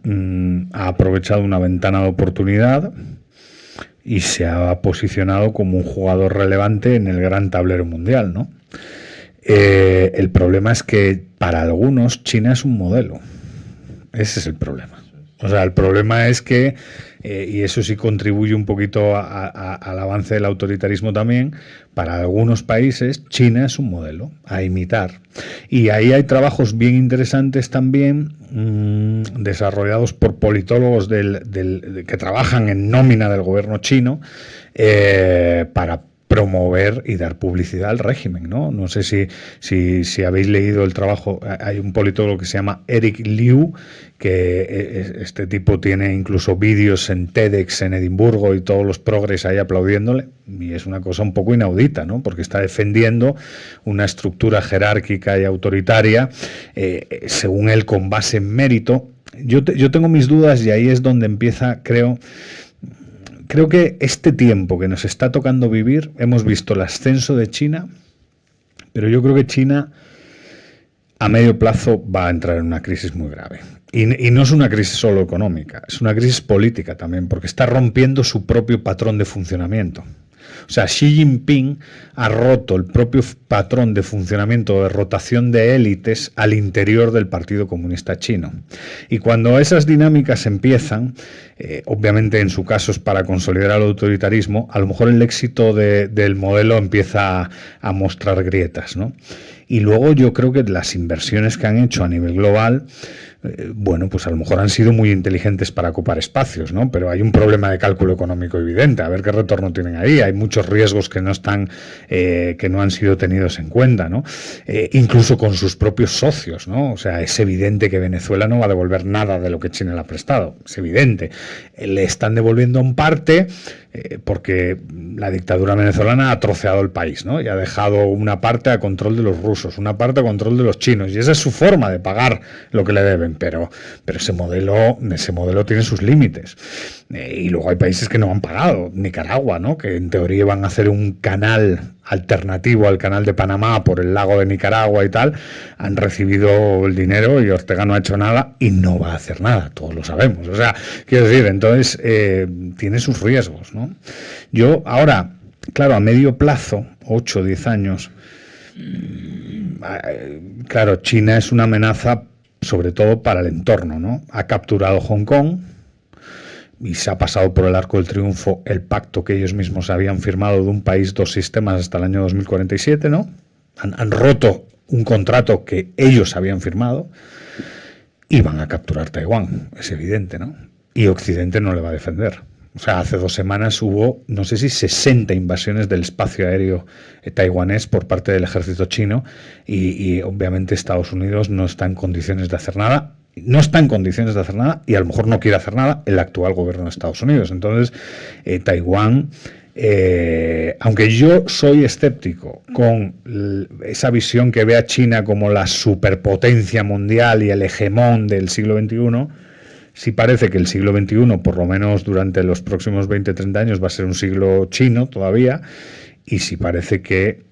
ha aprovechado una ventana de oportunidad y se ha posicionado como un jugador relevante en el gran tablero mundial, ¿no? El problema es que para algunos China es un modelo. Ese es el problema. O sea, el problema es que, y eso sí contribuye un poquito al avance del autoritarismo también, para algunos países China es un modelo a imitar. Y ahí hay trabajos bien interesantes también, desarrollados por politólogos que trabajan en nómina del gobierno chino, para promover y dar publicidad al régimen, ¿no? No sé si habéis leído el trabajo. Hay un politólogo que se llama Eric Liu, que este tipo tiene incluso vídeos en TEDx en Edimburgo y todos los progres ahí aplaudiéndole, y es una cosa un poco inaudita, ¿no? Porque está defendiendo una estructura jerárquica y autoritaria, según él, con base en mérito. Yo tengo mis dudas, y ahí es donde empieza, creo que este tiempo que nos está tocando vivir, hemos visto el ascenso de China, pero yo creo que China a medio plazo va a entrar en una crisis muy grave. Y no es una crisis solo económica, es una crisis política también, porque está rompiendo su propio patrón de funcionamiento. O sea, Xi Jinping ha roto el propio patrón de funcionamiento de rotación de élites al interior del Partido Comunista Chino. Y cuando esas dinámicas empiezan, obviamente en su caso es para consolidar el autoritarismo, a lo mejor el éxito del modelo empieza a mostrar grietas, ¿no? Y luego yo creo que las inversiones que han hecho a nivel global, bueno, pues a lo mejor han sido muy inteligentes para ocupar espacios, ¿no? Pero hay un problema de cálculo económico evidente, a ver qué retorno tienen ahí. Hay muchos riesgos que no han sido tenidos en cuenta, ¿no? Incluso con sus propios socios, ¿no? O sea, es evidente que Venezuela no va a devolver nada de lo que China le ha prestado, es evidente. Le están devolviendo en parte porque la dictadura venezolana ha troceado el país, ¿no? Y ha dejado una parte a control de los rusos, una parte a control de los chinos, y esa es su forma de pagar lo que le deben. pero ese modelo tiene sus límites. Y luego hay países que no han pagado, Nicaragua, ¿no? Que en teoría iban a hacer un canal alternativo al canal de Panamá por el lago de Nicaragua y tal, han recibido el dinero y Ortega no ha hecho nada y no va a hacer nada, todos lo sabemos. O sea, quiero decir, entonces tiene sus riesgos, ¿no? Yo ahora, claro, a medio plazo, 8 o 10 años, claro, China es una amenaza sobre todo para el entorno, ¿no? Ha capturado Hong Kong y se ha pasado por el arco del triunfo el pacto que ellos mismos habían firmado de un país, dos sistemas hasta el año 2047, ¿no? Han roto un contrato que ellos habían firmado y van a capturar Taiwán, es evidente, ¿no? Y Occidente no le va a defender. O sea, hace 2 semanas hubo, no sé si 60 invasiones del espacio aéreo taiwanés por parte del ejército chino y obviamente Estados Unidos no está en condiciones de hacer nada. No está en condiciones de hacer nada y a lo mejor no quiere hacer nada el actual gobierno de Estados Unidos. Entonces, Taiwán, aunque yo soy escéptico con esa visión que ve a China como la superpotencia mundial y el hegemón del siglo XXI, sí parece que el siglo XXI, por lo menos durante los próximos 20-30 años, va a ser un siglo chino todavía, y sí parece que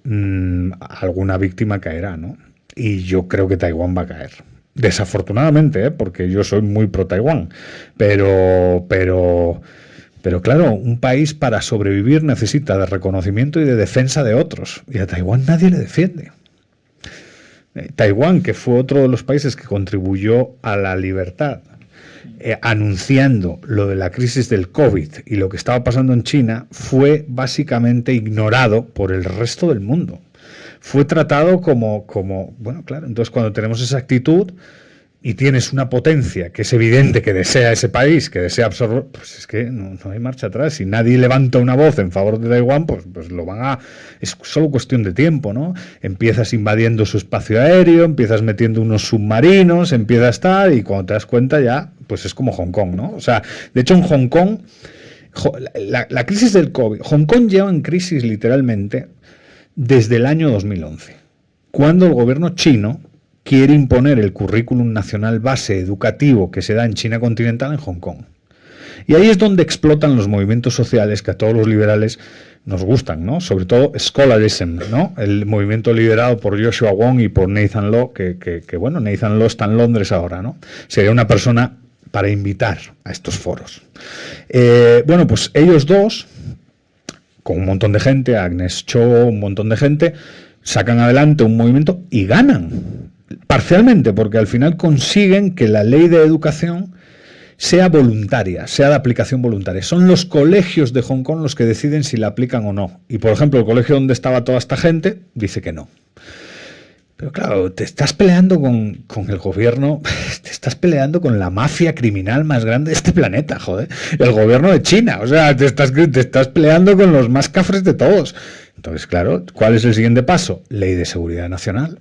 alguna víctima caerá, ¿no? Y yo creo que Taiwán va a caer. Desafortunadamente, porque yo soy muy pro Taiwán, pero claro, un país para sobrevivir necesita de reconocimiento y de defensa de otros, y a Taiwán nadie le defiende. Taiwán, que fue otro de los países que contribuyó a la libertad, anunciando lo de la crisis del COVID y lo que estaba pasando en China, fue básicamente ignorado por el resto del mundo. Fue tratado como, bueno, claro, entonces cuando tenemos esa actitud y tienes una potencia que es evidente que desea ese país, que desea absorber, pues es que no hay marcha atrás. Si nadie levanta una voz en favor de Taiwán, pues lo van a... Es solo cuestión de tiempo, ¿no? Empiezas invadiendo su espacio aéreo, empiezas metiendo unos submarinos, empieza a estar y cuando te das cuenta ya, pues es como Hong Kong, ¿no? O sea, de hecho en Hong Kong, la crisis del COVID, Hong Kong lleva en crisis literalmente desde el año 2011, cuando el gobierno chino quiere imponer el currículum nacional base educativo que se da en China continental en Hong Kong. Y ahí es donde explotan los movimientos sociales que a todos los liberales nos gustan, ¿no? Sobre todo scholarism, ¿no? El movimiento liderado por Joshua Wong y por Nathan Law, que bueno, Nathan Law está en Londres ahora, ¿no? Sería una persona para invitar a estos foros. Bueno, pues ellos dos, con un montón de gente, Agnes Cho, un montón de gente, sacan adelante un movimiento y ganan. Parcialmente, porque al final consiguen que la ley de educación sea voluntaria, sea de aplicación voluntaria. Son los colegios de Hong Kong los que deciden si la aplican o no. Y, por ejemplo, el colegio donde estaba toda esta gente dice que no. Pero claro, te estás peleando con el gobierno, te estás peleando con la mafia criminal más grande de este planeta, joder. El gobierno de China, o sea, te estás peleando con los más cafres de todos. Entonces, claro, ¿cuál es el siguiente paso? Ley de seguridad nacional.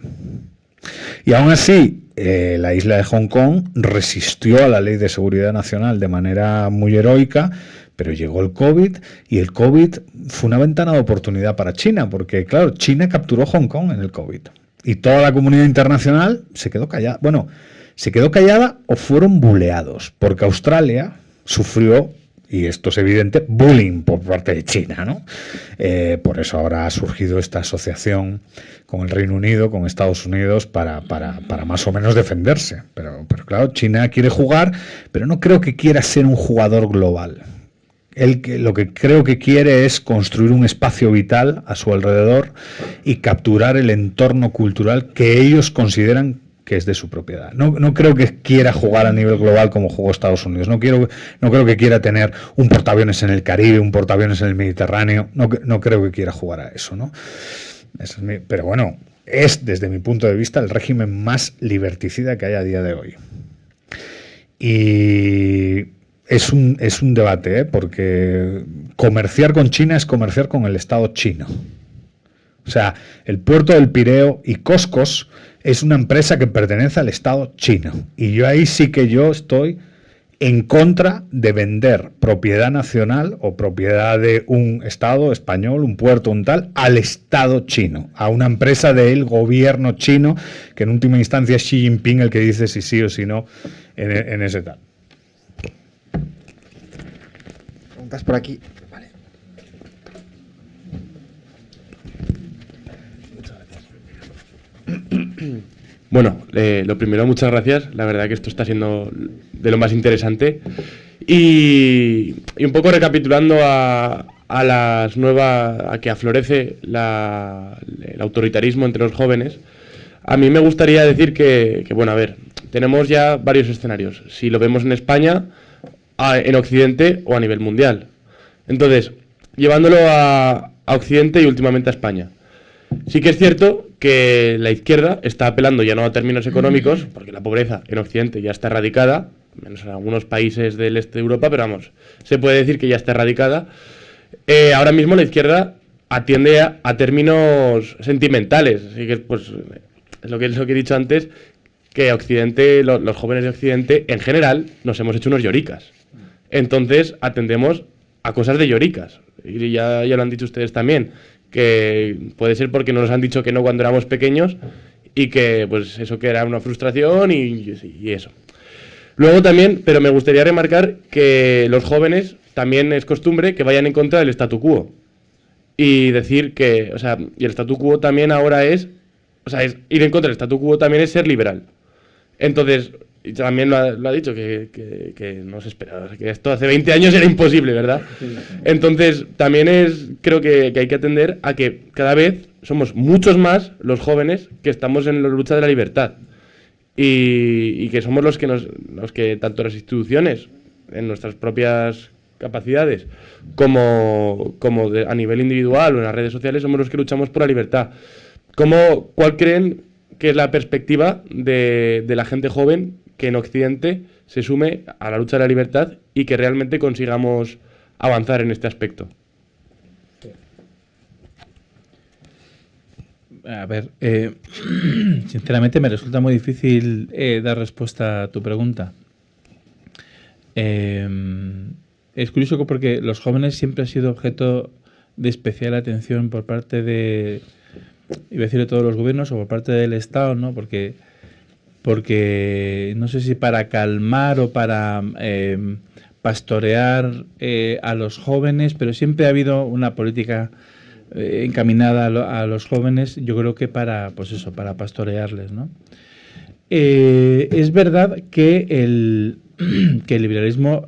Y aún así, la isla de Hong Kong resistió a la ley de seguridad nacional de manera muy heroica, pero llegó el COVID y el COVID fue una ventana de oportunidad para China, porque claro, China capturó Hong Kong en el COVID y toda la comunidad internacional se quedó callada. Bueno, se quedó callada o fueron buleados, porque Australia sufrió, y esto es evidente, bullying por parte de China, ¿no? Por eso ahora ha surgido esta asociación con el Reino Unido, con Estados Unidos, para más o menos defenderse. Pero claro, China quiere jugar, pero no creo que quiera ser un jugador global. Lo que creo que quiere es construir un espacio vital a su alrededor y capturar el entorno cultural que ellos consideran que es de su propiedad. No creo que quiera jugar a nivel global como jugó Estados Unidos. No creo que quiera tener un portaaviones en el Caribe, un portaaviones en el Mediterráneo. No creo que quiera jugar a eso, ¿no? Pero bueno, es desde mi punto de vista el régimen más liberticida que hay a día de hoy. Y es un debate, porque comerciar con China es comerciar con el Estado chino. O sea, el puerto del Pireo y Coscos es una empresa que pertenece al Estado chino. Y yo ahí sí que yo estoy en contra de vender propiedad nacional o propiedad de un Estado español, un puerto, un tal, al Estado chino, a una empresa del gobierno chino, que en última instancia es Xi Jinping el que dice si sí o si no en ese tal. Preguntas por aquí. Vale. Bueno, lo primero, muchas gracias. La verdad que esto está siendo de lo más interesante. Y un poco recapitulando a que aflorece el autoritarismo entre los jóvenes, a mí me gustaría decir que, bueno, a ver, tenemos ya varios escenarios. Si lo vemos en España, en Occidente o a nivel mundial. Entonces, llevándolo a Occidente y últimamente a España. Sí que es cierto que la izquierda está apelando ya no a términos económicos, porque la pobreza en Occidente ya está erradicada, menos en algunos países del este de Europa, pero vamos, se puede decir que ya está erradicada. Ahora mismo la izquierda atiende a términos sentimentales, así que pues, es lo que he dicho antes, que Occidente, los jóvenes de Occidente en general nos hemos hecho unos lloricas. Entonces atendemos a cosas de lloricas, y ya lo han dicho ustedes también, que puede ser porque nos han dicho que no cuando éramos pequeños y que pues eso que era una frustración y eso. Luego también, pero me gustaría remarcar que los jóvenes también es costumbre que vayan en contra del statu quo y decir que, o sea, y el statu quo también ahora es ir en contra del statu quo también es ser liberal. Entonces, y también lo ha dicho, que no se esperaba, que esto hace 20 años era imposible, ¿verdad? Entonces, también creo que hay que atender a que cada vez somos muchos más los jóvenes que estamos en la lucha de la libertad y que somos los que tanto las instituciones, en nuestras propias capacidades, como a nivel individual o en las redes sociales, somos los que luchamos por la libertad. ¿Cuál creen que es la perspectiva de la gente joven que en Occidente se sume a la lucha de la libertad y que realmente consigamos avanzar en este aspecto? A ver, sinceramente me resulta muy difícil dar respuesta a tu pregunta. Es curioso porque los jóvenes siempre han sido objeto de especial atención por parte iba a decir de todos los gobiernos o por parte del Estado, ¿no? Porque no sé si para calmar o para pastorear a los jóvenes, pero siempre ha habido una política encaminada a los jóvenes, yo creo que para pastorearles, ¿no? Es verdad que el liberalismo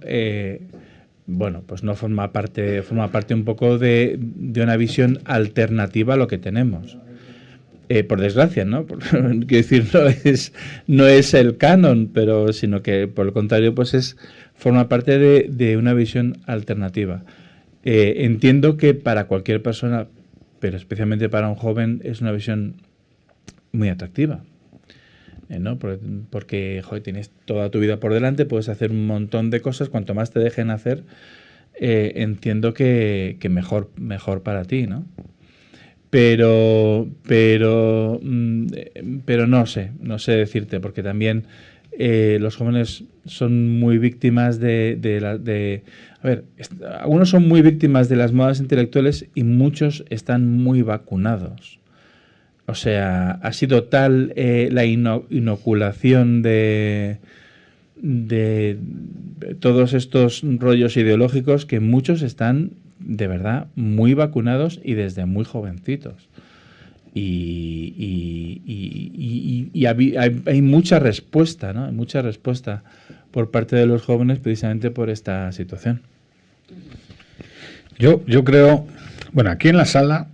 pues no forma parte un poco de una visión alternativa a lo que tenemos. Por desgracia, ¿no? Quiero decir, no es el canon, sino que por el contrario, pues forma parte de una visión alternativa. Entiendo que para cualquier persona, pero especialmente para un joven, es una visión muy atractiva, ¿no? Porque joder, tienes toda tu vida por delante, puedes hacer un montón de cosas, cuanto más te dejen hacer, entiendo que mejor para ti, ¿no? Pero no sé decirte, porque también los jóvenes son muy víctimas algunos son muy víctimas de las modas intelectuales y muchos están muy vacunados. O sea, ha sido tal la inoculación de todos estos rollos ideológicos que muchos están de verdad muy vacunados y desde muy jovencitos. Y hay mucha respuesta, ¿no? Hay mucha respuesta por parte de los jóvenes precisamente por esta situación. Yo creo, bueno, aquí en la sala,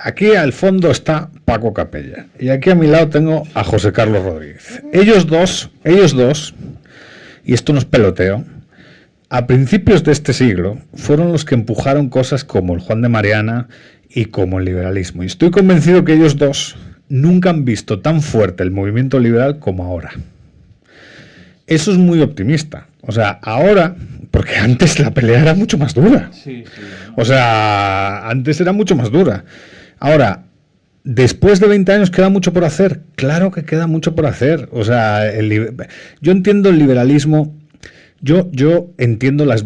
aquí al fondo está Paco Capella y aquí a mi lado tengo a José Carlos Rodríguez. Ellos dos, y esto no es peloteo, a principios de este siglo fueron los que empujaron cosas como el Juan de Mariana y como el liberalismo. Y estoy convencido que ellos dos nunca han visto tan fuerte el movimiento liberal como ahora. Eso es muy optimista. O sea, ahora, porque antes la pelea era mucho más dura. Sí. O sea, antes era mucho más dura. Ahora, después de 20 años queda mucho por hacer. Claro que queda mucho por hacer. O sea, yo entiendo el liberalismo Yo entiendo las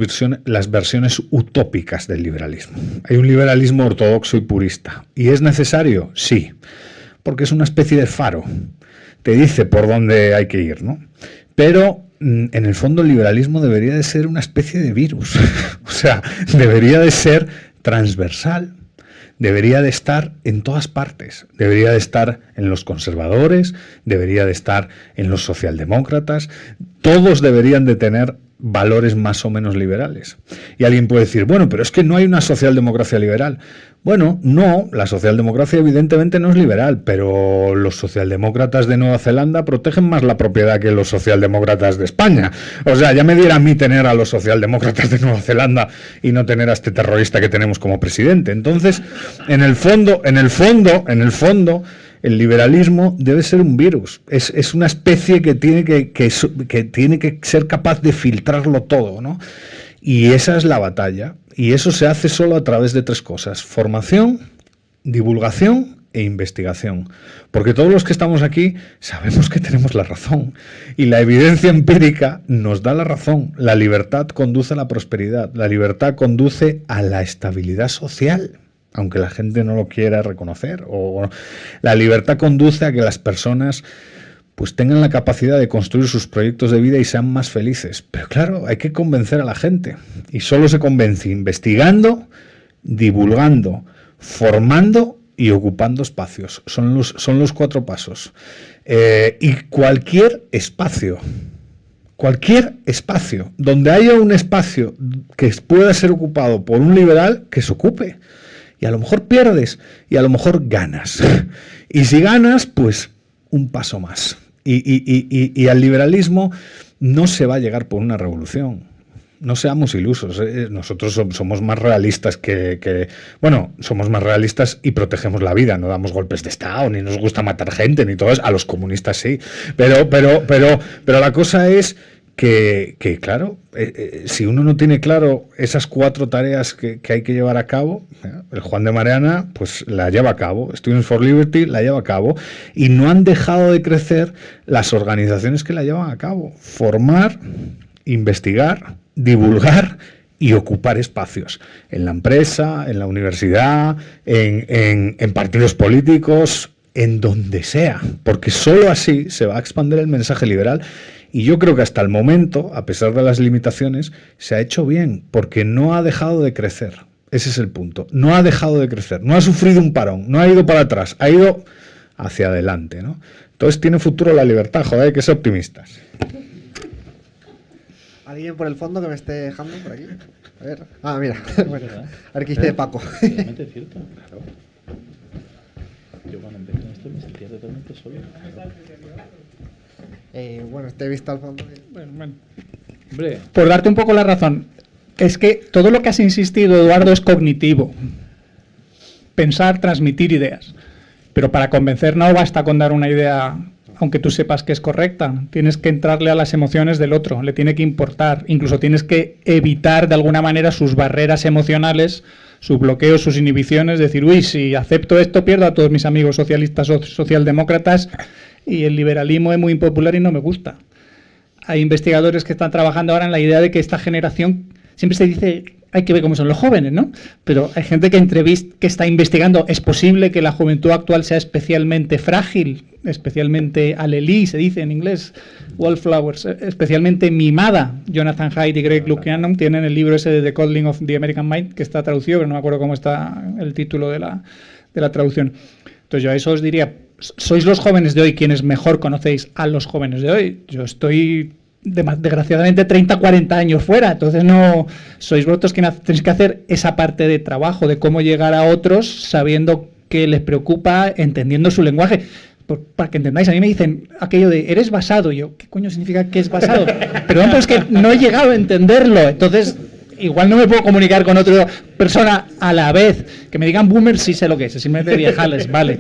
versiones utópicas del liberalismo. Hay un liberalismo ortodoxo y purista. ¿Y es necesario? Sí, porque es una especie de faro. Te dice por dónde hay que ir, ¿no? Pero en el fondo el liberalismo debería de ser una especie de virus. O sea, debería de ser transversal. Debería de estar en todas partes, debería de estar en los conservadores, debería de estar en los socialdemócratas, todos deberían de tener valores más o menos liberales. Y alguien puede decir, bueno, pero es que no hay una socialdemocracia liberal. Bueno, no, la socialdemocracia evidentemente no es liberal, pero los socialdemócratas de Nueva Zelanda protegen más la propiedad que los socialdemócratas de España. O sea, ya me diera a mí tener a los socialdemócratas de Nueva Zelanda y no tener a este terrorista que tenemos como presidente. Entonces, en el fondo, el liberalismo debe ser un virus. Es una especie que tiene que ser capaz de filtrarlo todo, ¿no? Y esa es la batalla. Y eso se hace solo a través de tres cosas: formación, divulgación e investigación. Porque todos los que estamos aquí sabemos que tenemos la razón. Y la evidencia empírica nos da la razón. La libertad conduce a la prosperidad. La libertad conduce a la estabilidad social, aunque la gente no lo quiera reconocer. O la libertad conduce a que las personas pues tengan la capacidad de construir sus proyectos de vida y sean más felices. Pero claro, hay que convencer a la gente. Y solo se convence investigando, divulgando, formando y ocupando espacios. Son los 4 pasos. Y cualquier espacio donde haya un espacio que pueda ser ocupado por un liberal, que se ocupe. Y a lo mejor pierdes y a lo mejor ganas. Y si ganas, pues un paso más. Y al liberalismo no se va a llegar por una revolución. No seamos ilusos. Nosotros somos más realistas somos más realistas y protegemos la vida. No damos golpes de Estado, ni nos gusta matar gente, ni todo eso. A los comunistas sí. Pero la cosa es que claro, si uno no tiene claro esas 4 tareas que hay que llevar a cabo, el Juan de Mariana pues la lleva a cabo, Students for Liberty la lleva a cabo, y no han dejado de crecer las organizaciones que la llevan a cabo: formar, investigar, divulgar y ocupar espacios en la empresa, en la universidad, en partidos políticos, en donde sea, porque solo así se va a expandir el mensaje liberal. Y yo creo que hasta el momento, a pesar de las limitaciones, se ha hecho bien, porque no ha dejado de crecer. Ese es el punto. No ha dejado de crecer, no ha sufrido un parón, no ha ido para atrás, ha ido hacia adelante, ¿no? Entonces tiene futuro la libertad, joder, hay que ser optimistas. ¿Alguien por el fondo que me esté dejando por aquí? A ver. Ah, mira. Bueno, a ver qué dice Paco. Realmente es cierto, claro. Yo cuando empecé en esto me sentía totalmente solo. Bueno, te he visto al fondo. Bueno. Hombre, Por darte un poco la razón, es que todo lo que has insistido, Eduardo, es cognitivo. Pensar, transmitir ideas. Pero para convencer no basta con dar una idea, aunque tú sepas que es correcta. Tienes que entrarle a las emociones del otro, le tiene que importar. Incluso tienes que evitar de alguna manera sus barreras emocionales, sus bloqueos, sus inhibiciones. Decir, uy, si acepto esto pierdo a todos mis amigos socialistas o socialdemócratas y el liberalismo es muy impopular y no me gusta. Hay investigadores que están trabajando ahora en la idea de que esta generación, siempre se dice, hay que ver cómo son los jóvenes, ¿no? Pero hay gente que está investigando, es posible que la juventud actual sea especialmente frágil, especialmente alelí, se dice en inglés, wallflowers, especialmente mimada. Jonathan Haidt y Greg Lukianoff tienen el libro ese de The Coddling of the American Mind, que está traducido, pero no me acuerdo cómo está el título de la traducción. Entonces yo a eso os diría, sois los jóvenes de hoy quienes mejor conocéis a los jóvenes de hoy. Yo estoy desgraciadamente 30, 40 años fuera, entonces no sois vosotros quienes tenéis que hacer esa parte de trabajo, de cómo llegar a otros sabiendo qué les preocupa, entendiendo su lenguaje. Para que entendáis, a mí me dicen aquello de eres basado, y yo, ¿qué coño significa que es basado? Perdón, pero es que no he llegado a entenderlo, entonces igual no me puedo comunicar con otra persona a la vez. Que me digan boomer, sí sé lo que es, simplemente viejales, vale.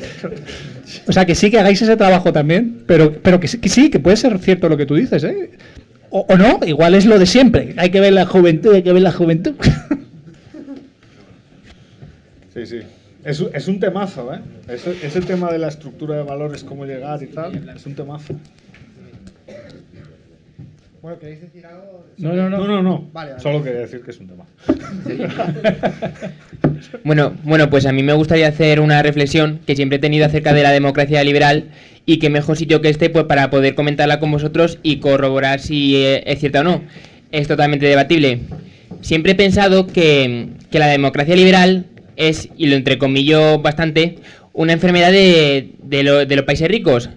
O sea, que sí que hagáis ese trabajo también, pero que sí, que puede ser cierto lo que tú dices, ¿eh? O no, igual es lo de siempre, hay que ver la juventud, Sí. Es un temazo, ¿eh? Ese tema de la estructura de valores, cómo llegar y tal, es un temazo. Bueno, ¿queréis decir algo? No. Vale. Solo quería decir que es un tema. Bueno, pues a mí me gustaría hacer una reflexión que siempre he tenido acerca de la democracia liberal y qué mejor sitio que este pues para poder comentarla con vosotros y corroborar si es cierta o no. Es totalmente debatible. Siempre he pensado que la democracia liberal es, y lo entrecomillo bastante, una enfermedad de los países ricos.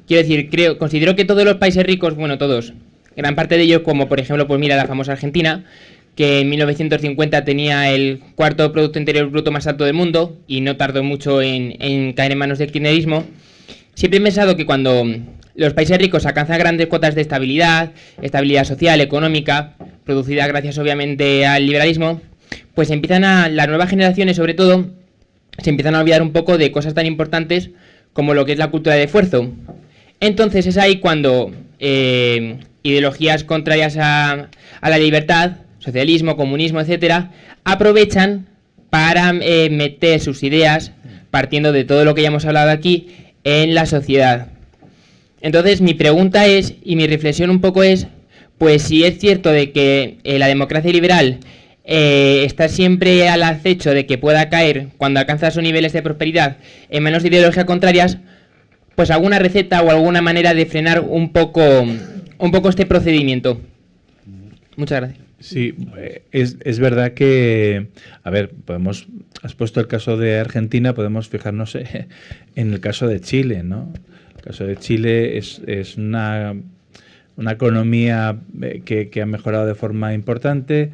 Quiero decir, considero que todos los países ricos, bueno, todos, gran parte de ellos, como por ejemplo, pues mira, la famosa Argentina, que en 1950 tenía el cuarto Producto Interior Bruto más alto del mundo y no tardó mucho en caer en manos del kirchnerismo. Siempre he pensado que cuando los países ricos alcanzan grandes cuotas de estabilidad social, económica, producida gracias obviamente al liberalismo, pues las nuevas generaciones sobre todo, se empiezan a olvidar un poco de cosas tan importantes como lo que es la cultura de esfuerzo. Entonces es ahí cuando ideologías contrarias a la libertad, socialismo, comunismo, etcétera, aprovechan para meter sus ideas, partiendo de todo lo que ya hemos hablado aquí, en la sociedad. Entonces mi pregunta es, y mi reflexión un poco es, pues si es cierto de que la democracia liberal está siempre al acecho de que pueda caer cuando alcanza sus niveles de prosperidad en manos de ideologías contrarias, pues alguna receta o alguna manera de frenar un poco este procedimiento. Muchas gracias. Sí, es verdad que, a ver, has puesto el caso de Argentina, podemos fijarnos en el caso de Chile, ¿no? El caso de Chile es una economía que ha mejorado de forma importante,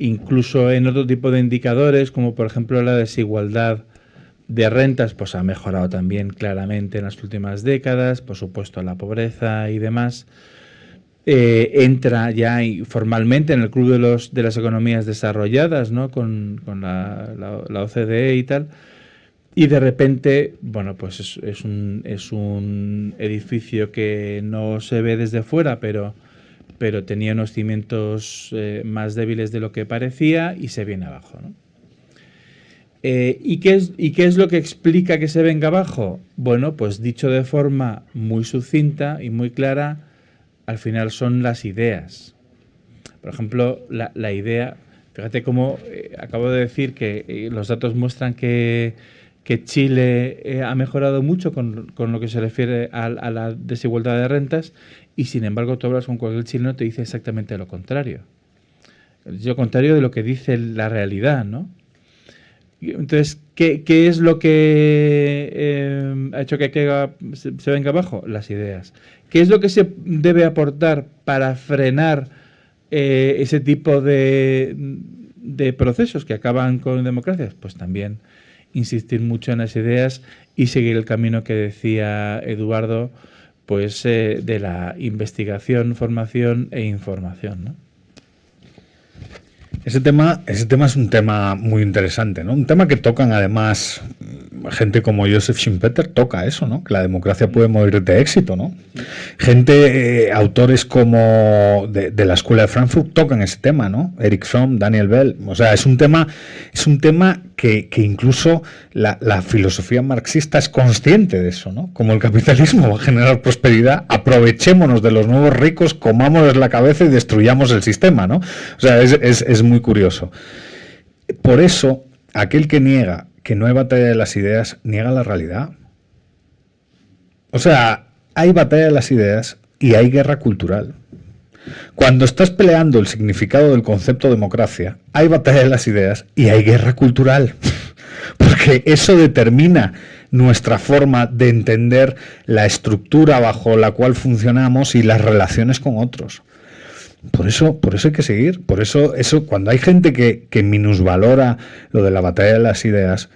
incluso en otro tipo de indicadores, como por ejemplo la desigualdad de rentas, pues ha mejorado también claramente en las últimas décadas, por supuesto la pobreza y demás. Entra ya formalmente en el club de las economías desarrolladas, ¿no? con la OCDE y tal, y de repente, bueno, pues es un edificio que no se ve desde fuera, pero tenía unos cimientos más débiles de lo que parecía y se viene abajo, ¿no? ¿Y qué es lo que explica que se venga abajo? Bueno, pues dicho de forma muy sucinta y muy clara, al final son las ideas. Por ejemplo, la idea, fíjate cómo acabo de decir que los datos muestran que Chile ha mejorado mucho con lo que se refiere a la desigualdad de rentas, y sin embargo tú hablas con cualquier chileno te dice exactamente lo contrario. Lo contrario de lo que dice la realidad, ¿no? Entonces, ¿qué es lo que ha hecho que se venga abajo? Las ideas. ¿Qué es lo que se debe aportar para frenar ese tipo de procesos que acaban con democracias? Pues también insistir mucho en las ideas y seguir el camino que decía Eduardo, pues de la investigación, formación e información, ¿no? Ese tema es un tema muy interesante, ¿no? Un tema que tocan además gente como Joseph Schumpeter, toca eso, ¿no? Que la democracia puede morir de éxito, ¿no? Gente, autores como de la Escuela de Frankfurt tocan ese tema, ¿no? Eric Fromm, Daniel Bell, o sea, es un tema que incluso la filosofía marxista es consciente de eso, ¿no? Como el capitalismo va a generar prosperidad, aprovechémonos de los nuevos ricos, comámosles la cabeza y destruyamos el sistema, ¿no? O sea, es muy curioso. Por eso, aquel que niega que no hay batalla de las ideas, niega la realidad. O sea, hay batalla de las ideas y hay guerra cultural. Cuando estás peleando el significado del concepto democracia, hay batalla de las ideas y hay guerra cultural. Porque eso determina nuestra forma de entender la estructura bajo la cual funcionamos y las relaciones con otros. Por eso hay que seguir. Por eso cuando hay gente que minusvalora lo de la batalla de las ideas,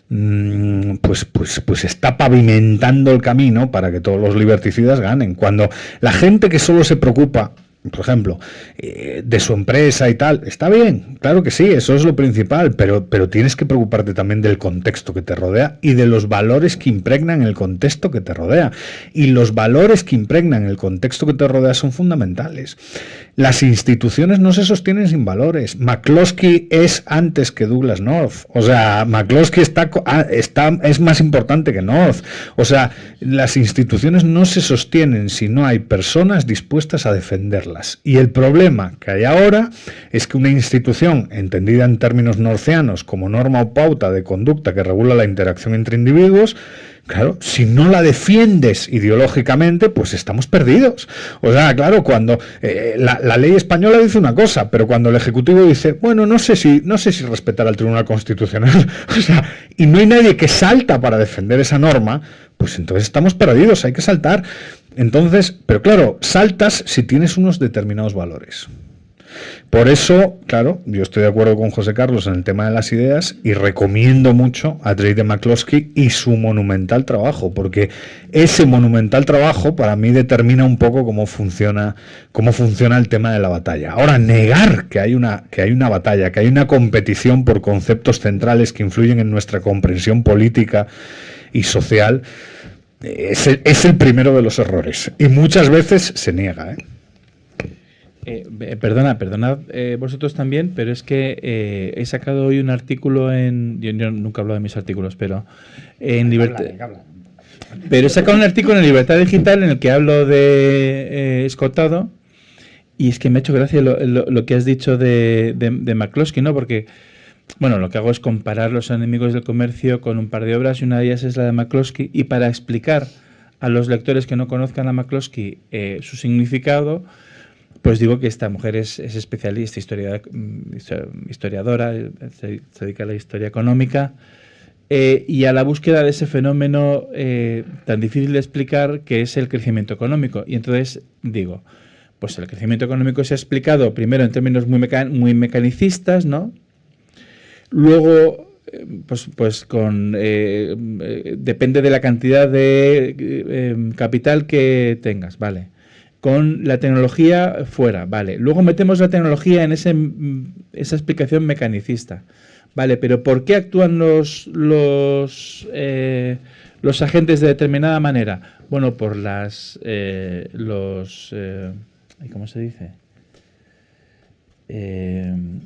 pues está pavimentando el camino para que todos los liberticidas ganen. Cuando la gente que solo se preocupa por ejemplo, de su empresa y tal, está bien, claro que sí, eso es lo principal, pero tienes que preocuparte también del contexto que te rodea y de los valores que impregnan el contexto que te rodea. Y los valores que impregnan el contexto que te rodea son fundamentales. Las instituciones no se sostienen sin valores. McCloskey es antes que Douglass North. O sea, McCloskey es más importante que North. O sea, las instituciones no se sostienen si no hay personas dispuestas a defenderlas. Y el problema que hay ahora es que una institución, entendida en términos northianos como norma o pauta de conducta que regula la interacción entre individuos, claro, si no la defiendes ideológicamente, pues estamos perdidos. O sea, claro, cuando la ley española dice una cosa, pero cuando el Ejecutivo dice, bueno, no sé si respetar al Tribunal Constitucional, o sea, y no hay nadie que salta para defender esa norma, pues entonces estamos perdidos, hay que saltar. Entonces, pero claro, saltas si tienes unos determinados valores. Por eso, claro, yo estoy de acuerdo con José Carlos en el tema de las ideas y recomiendo mucho a Drake McCloskey y su monumental trabajo, porque ese monumental trabajo para mí determina un poco cómo funciona el tema de la batalla. Ahora, negar que hay una batalla, que hay una competición por conceptos centrales que influyen en nuestra comprensión política y social, es el primero de los errores. Y muchas veces se niega, Perdonad vosotros también, pero es que he sacado hoy un artículo yo nunca hablo de mis artículos, pero en Libertad. Pero he sacado un artículo en Libertad Digital en el que hablo de escotado, y es que me ha hecho gracia lo que has dicho de McCloskey, ¿no? Porque, bueno, lo que hago es comparar Los enemigos del comercio con un par de obras, y una de ellas es la de McCloskey, y para explicar a los lectores que no conozcan a McCloskey su significado, pues digo que esta mujer es especialista, historiadora, se dedica a la historia económica y a la búsqueda de ese fenómeno tan difícil de explicar que es el crecimiento económico. Y entonces digo, pues el crecimiento económico se ha explicado primero en términos muy mecanicistas, ¿no? Luego, depende de la cantidad de capital que tengas, ¿vale? Con la tecnología fuera, vale. Luego metemos la tecnología en esa explicación mecanicista, vale. Pero ¿por qué actúan los agentes de determinada manera? Bueno, por ¿cómo se dice?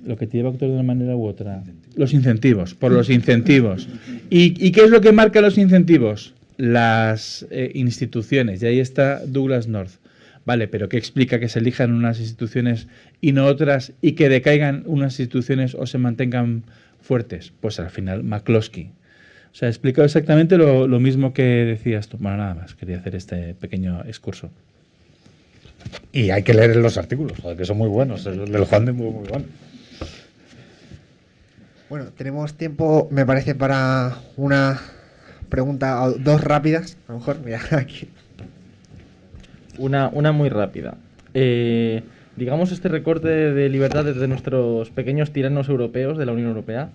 Lo que te lleva a actuar de una manera u otra. Los incentivos, por los incentivos. ¿Y qué es lo que marca los incentivos? Las instituciones. Y ahí está Douglass North. Vale, pero ¿qué explica que se elijan unas instituciones y no otras, y que decaigan unas instituciones o se mantengan fuertes? Pues al final McCloskey. O sea, he explicado exactamente lo mismo que decías tú. Bueno, nada más, quería hacer este pequeño excurso. Y hay que leer los artículos, que son muy buenos. El del Juan de muy bueno. Bueno, tenemos tiempo, me parece, para una pregunta o dos rápidas. A lo mejor, mira, aquí. Una muy rápida. Digamos, este recorte de libertades de nuestros pequeños tiranos europeos de la Unión Europea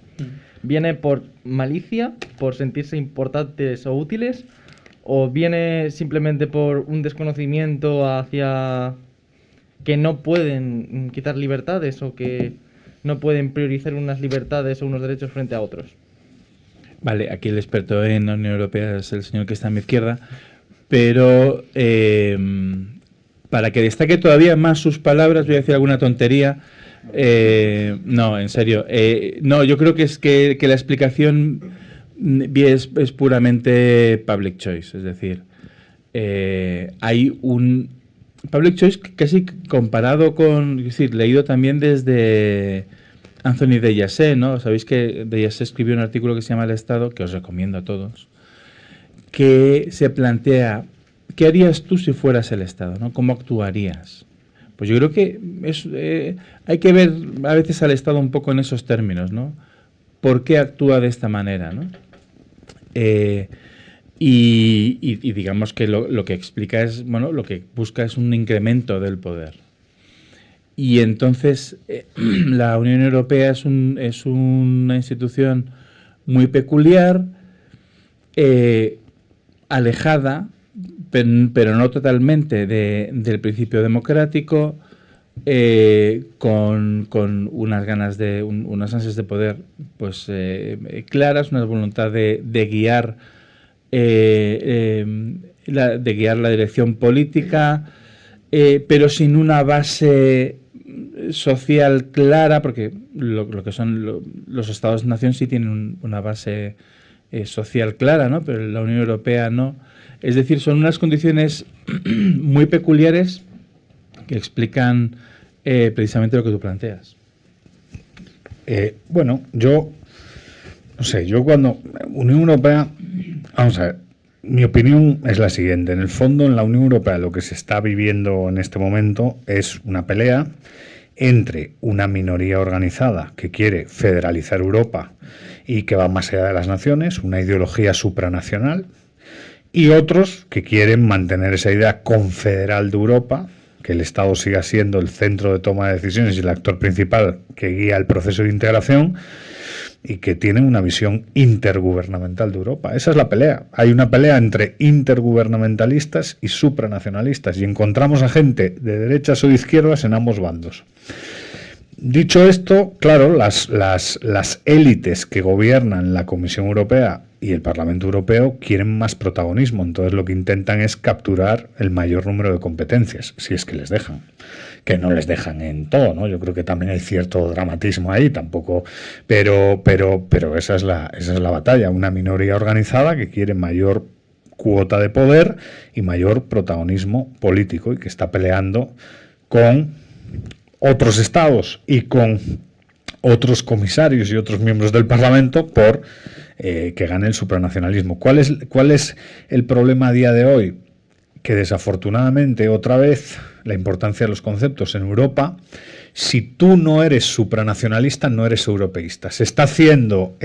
viene por malicia, por sentirse importantes o útiles, o viene simplemente por un desconocimiento hacia que no pueden quitar libertades o que no pueden priorizar unas libertades o unos derechos frente a otros. Vale, aquí el experto en la Unión Europea es el señor que está a mi izquierda. Pero para que destaque todavía más sus palabras, voy a decir alguna tontería. No, en serio. No, yo creo que es que la explicación es puramente public choice. Es decir, hay un public choice casi comparado con, es decir, leído también desde Anthony de Jassé, ¿no? Sabéis que de Jassé escribió un artículo que se llama El Estado, que os recomiendo a todos, que se plantea, ¿qué harías tú si fueras el Estado, ¿no? ¿Cómo actuarías? Pues yo creo que hay que ver a veces al Estado un poco en esos términos, ¿no? ¿Por qué actúa de esta manera, ¿no? Y digamos que lo que explica es, bueno, lo que busca es un incremento del poder. Y entonces la Unión Europea es una institución muy peculiar, alejada, pero no totalmente del principio democrático, con unas ganas de, unas ansias de poder pues claras, una voluntad de guiar de guiar la dirección política, pero sin una base social clara, porque lo que son los Estados-nación sí tienen una base social clara, ¿no? Pero la Unión Europea no. Es decir, son unas condiciones muy peculiares que explican precisamente lo que tú planteas. Bueno, yo no sé, yo cuando Unión Europea, vamos a ver, mi opinión es la siguiente. En el fondo, en la Unión Europea lo que se está viviendo en este momento es una pelea entre una minoría organizada que quiere federalizar Europa y que va más allá de las naciones, una ideología supranacional, y otros que quieren mantener esa idea confederal de Europa, que el Estado siga siendo el centro de toma de decisiones y el actor principal que guía el proceso de integración, y que tienen una visión intergubernamental de Europa. Esa es la pelea. Hay una pelea entre intergubernamentalistas y supranacionalistas, y encontramos a gente de derechas o de izquierdas en ambos bandos. Dicho esto, claro, las élites que gobiernan la Comisión Europea y el Parlamento Europeo quieren más protagonismo, entonces lo que intentan es capturar el mayor número de competencias, si es que les dejan. Que no les dejan en todo, ¿no? Yo creo que también hay cierto dramatismo ahí, tampoco, pero esa es la batalla, una minoría organizada que quiere mayor cuota de poder y mayor protagonismo político y que está peleando con otros estados y con otros comisarios y otros miembros del Parlamento por que gane el supranacionalismo. ¿Cuál es el problema a día de hoy? Que desafortunadamente, otra vez, la importancia de los conceptos en Europa, si tú no eres supranacionalista, no eres europeísta. Se está haciendo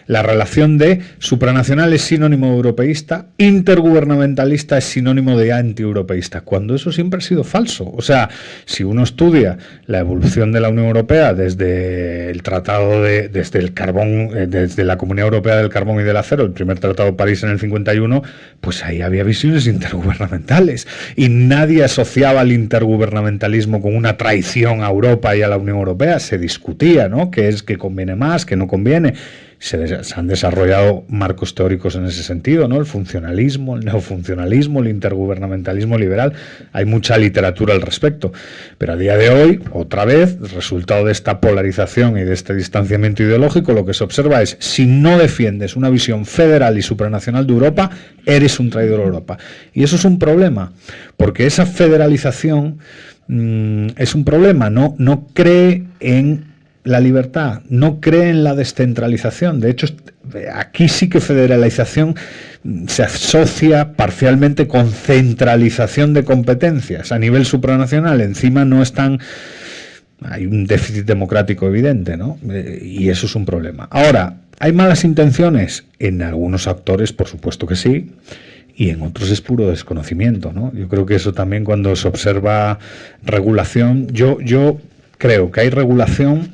la relación de supranacional es sinónimo de europeísta, intergubernamentalista es sinónimo de antieuropeísta, cuando eso siempre ha sido falso. O sea, si uno estudia la evolución de la Unión Europea desde el tratado desde el carbón, desde la Comunidad Europea del Carbón y del Acero, el primer tratado de París en el 51, pues ahí había visiones intergubernamentales y nadie asociaba el intergubernamentalismo con una traición a Europa y a la Unión Europea. Se discutía, ¿no? ¿Qué es que conviene más, qué no conviene? Se han desarrollado marcos teóricos en ese sentido, ¿no? El funcionalismo, el neofuncionalismo, el intergubernamentalismo liberal. Hay mucha literatura al respecto. Pero a día de hoy, otra vez, resultado de esta polarización y de este distanciamiento ideológico, lo que se observa es, si no defiendes una visión federal y supranacional de Europa, eres un traidor a Europa. Y eso es un problema, porque esa federalización es un problema, no cree en la libertad, no cree en la descentralización. De hecho, aquí sí que federalización se asocia parcialmente con centralización de competencias a nivel supranacional. Encima no están... Hay un déficit democrático evidente, ¿no? Y eso es un problema. Ahora, ¿hay malas intenciones? En algunos actores, por supuesto que sí. Y en otros es puro desconocimiento, ¿no? Yo creo que eso también, cuando se observa regulación, yo creo que hay regulación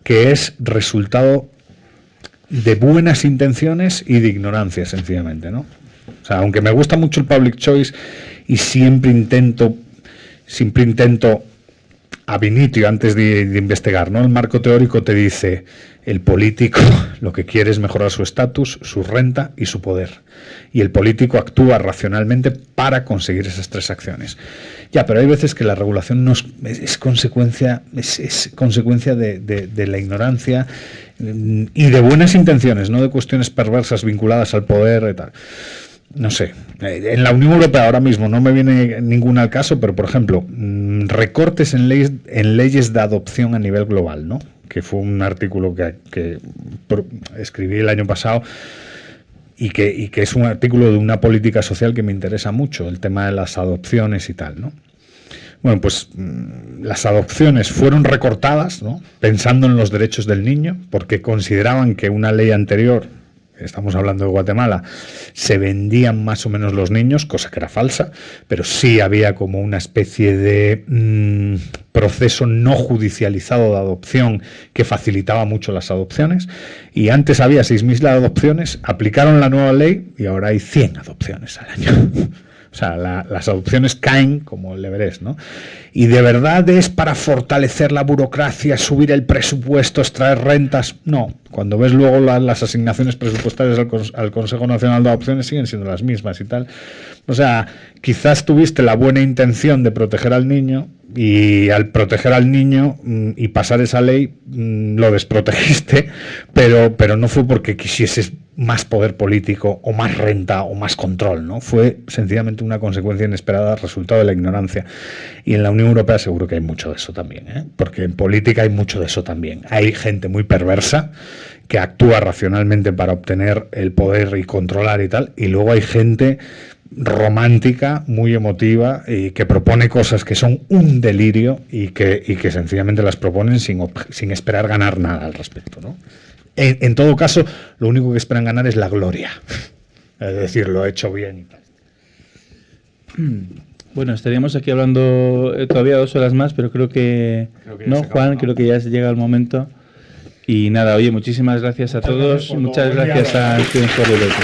que es resultado de buenas intenciones y de ignorancia, sencillamente, ¿no? O sea, aunque me gusta mucho el public choice y siempre intento ab initio, antes de investigar, ¿no? El marco teórico te dice, el político lo que quiere es mejorar su estatus, su renta y su poder. Y el político actúa racionalmente para conseguir esas tres acciones. Ya, pero hay veces que la regulación no es consecuencia de la ignorancia y de buenas intenciones, no de cuestiones perversas vinculadas al poder y tal. No sé, en la Unión Europea ahora mismo no me viene ninguna al caso, pero por ejemplo, recortes en leyes de adopción a nivel global, ¿no? Que fue un artículo que escribí el año pasado y que es un artículo de una política social que me interesa mucho, el tema de las adopciones y tal, ¿no? Bueno, pues las adopciones fueron recortadas, ¿no? Pensando en los derechos del niño, porque consideraban que una ley anterior, estamos hablando de Guatemala, se vendían más o menos los niños, cosa que era falsa, pero sí había como una especie de proceso no judicializado de adopción que facilitaba mucho las adopciones, y antes había 6.000 adopciones, aplicaron la nueva ley y ahora hay 100 adopciones al año. O sea, las adopciones caen como el Everest, ¿no? Y de verdad es para fortalecer la burocracia, subir el presupuesto, extraer rentas. No, cuando ves luego las asignaciones presupuestarias al Consejo Nacional de Adopciones siguen siendo las mismas y tal. O sea, quizás tuviste la buena intención de proteger al niño y al proteger al niño y pasar esa ley lo desprotegiste, pero no fue porque quisieses más poder político o más renta o más control, ¿no? Fue sencillamente una consecuencia inesperada, resultado de la ignorancia. Y en la Unión Europea seguro que hay mucho de eso también, ¿eh? Porque en política hay mucho de eso también. Hay gente muy perversa que actúa racionalmente para obtener el poder y controlar y tal, y luego hay gente romántica, muy emotiva y que propone cosas que son un delirio y que sencillamente las proponen sin esperar ganar nada al respecto, ¿no? En todo caso, lo único que esperan ganar es la gloria, es decir, lo he hecho bien y tal. Bueno, estaríamos aquí hablando todavía 2 horas más, pero creo que no, Juan, creo que ya llega el momento. Y nada, oye, muchísimas gracias a todos, muchas gracias a Students for Liberty.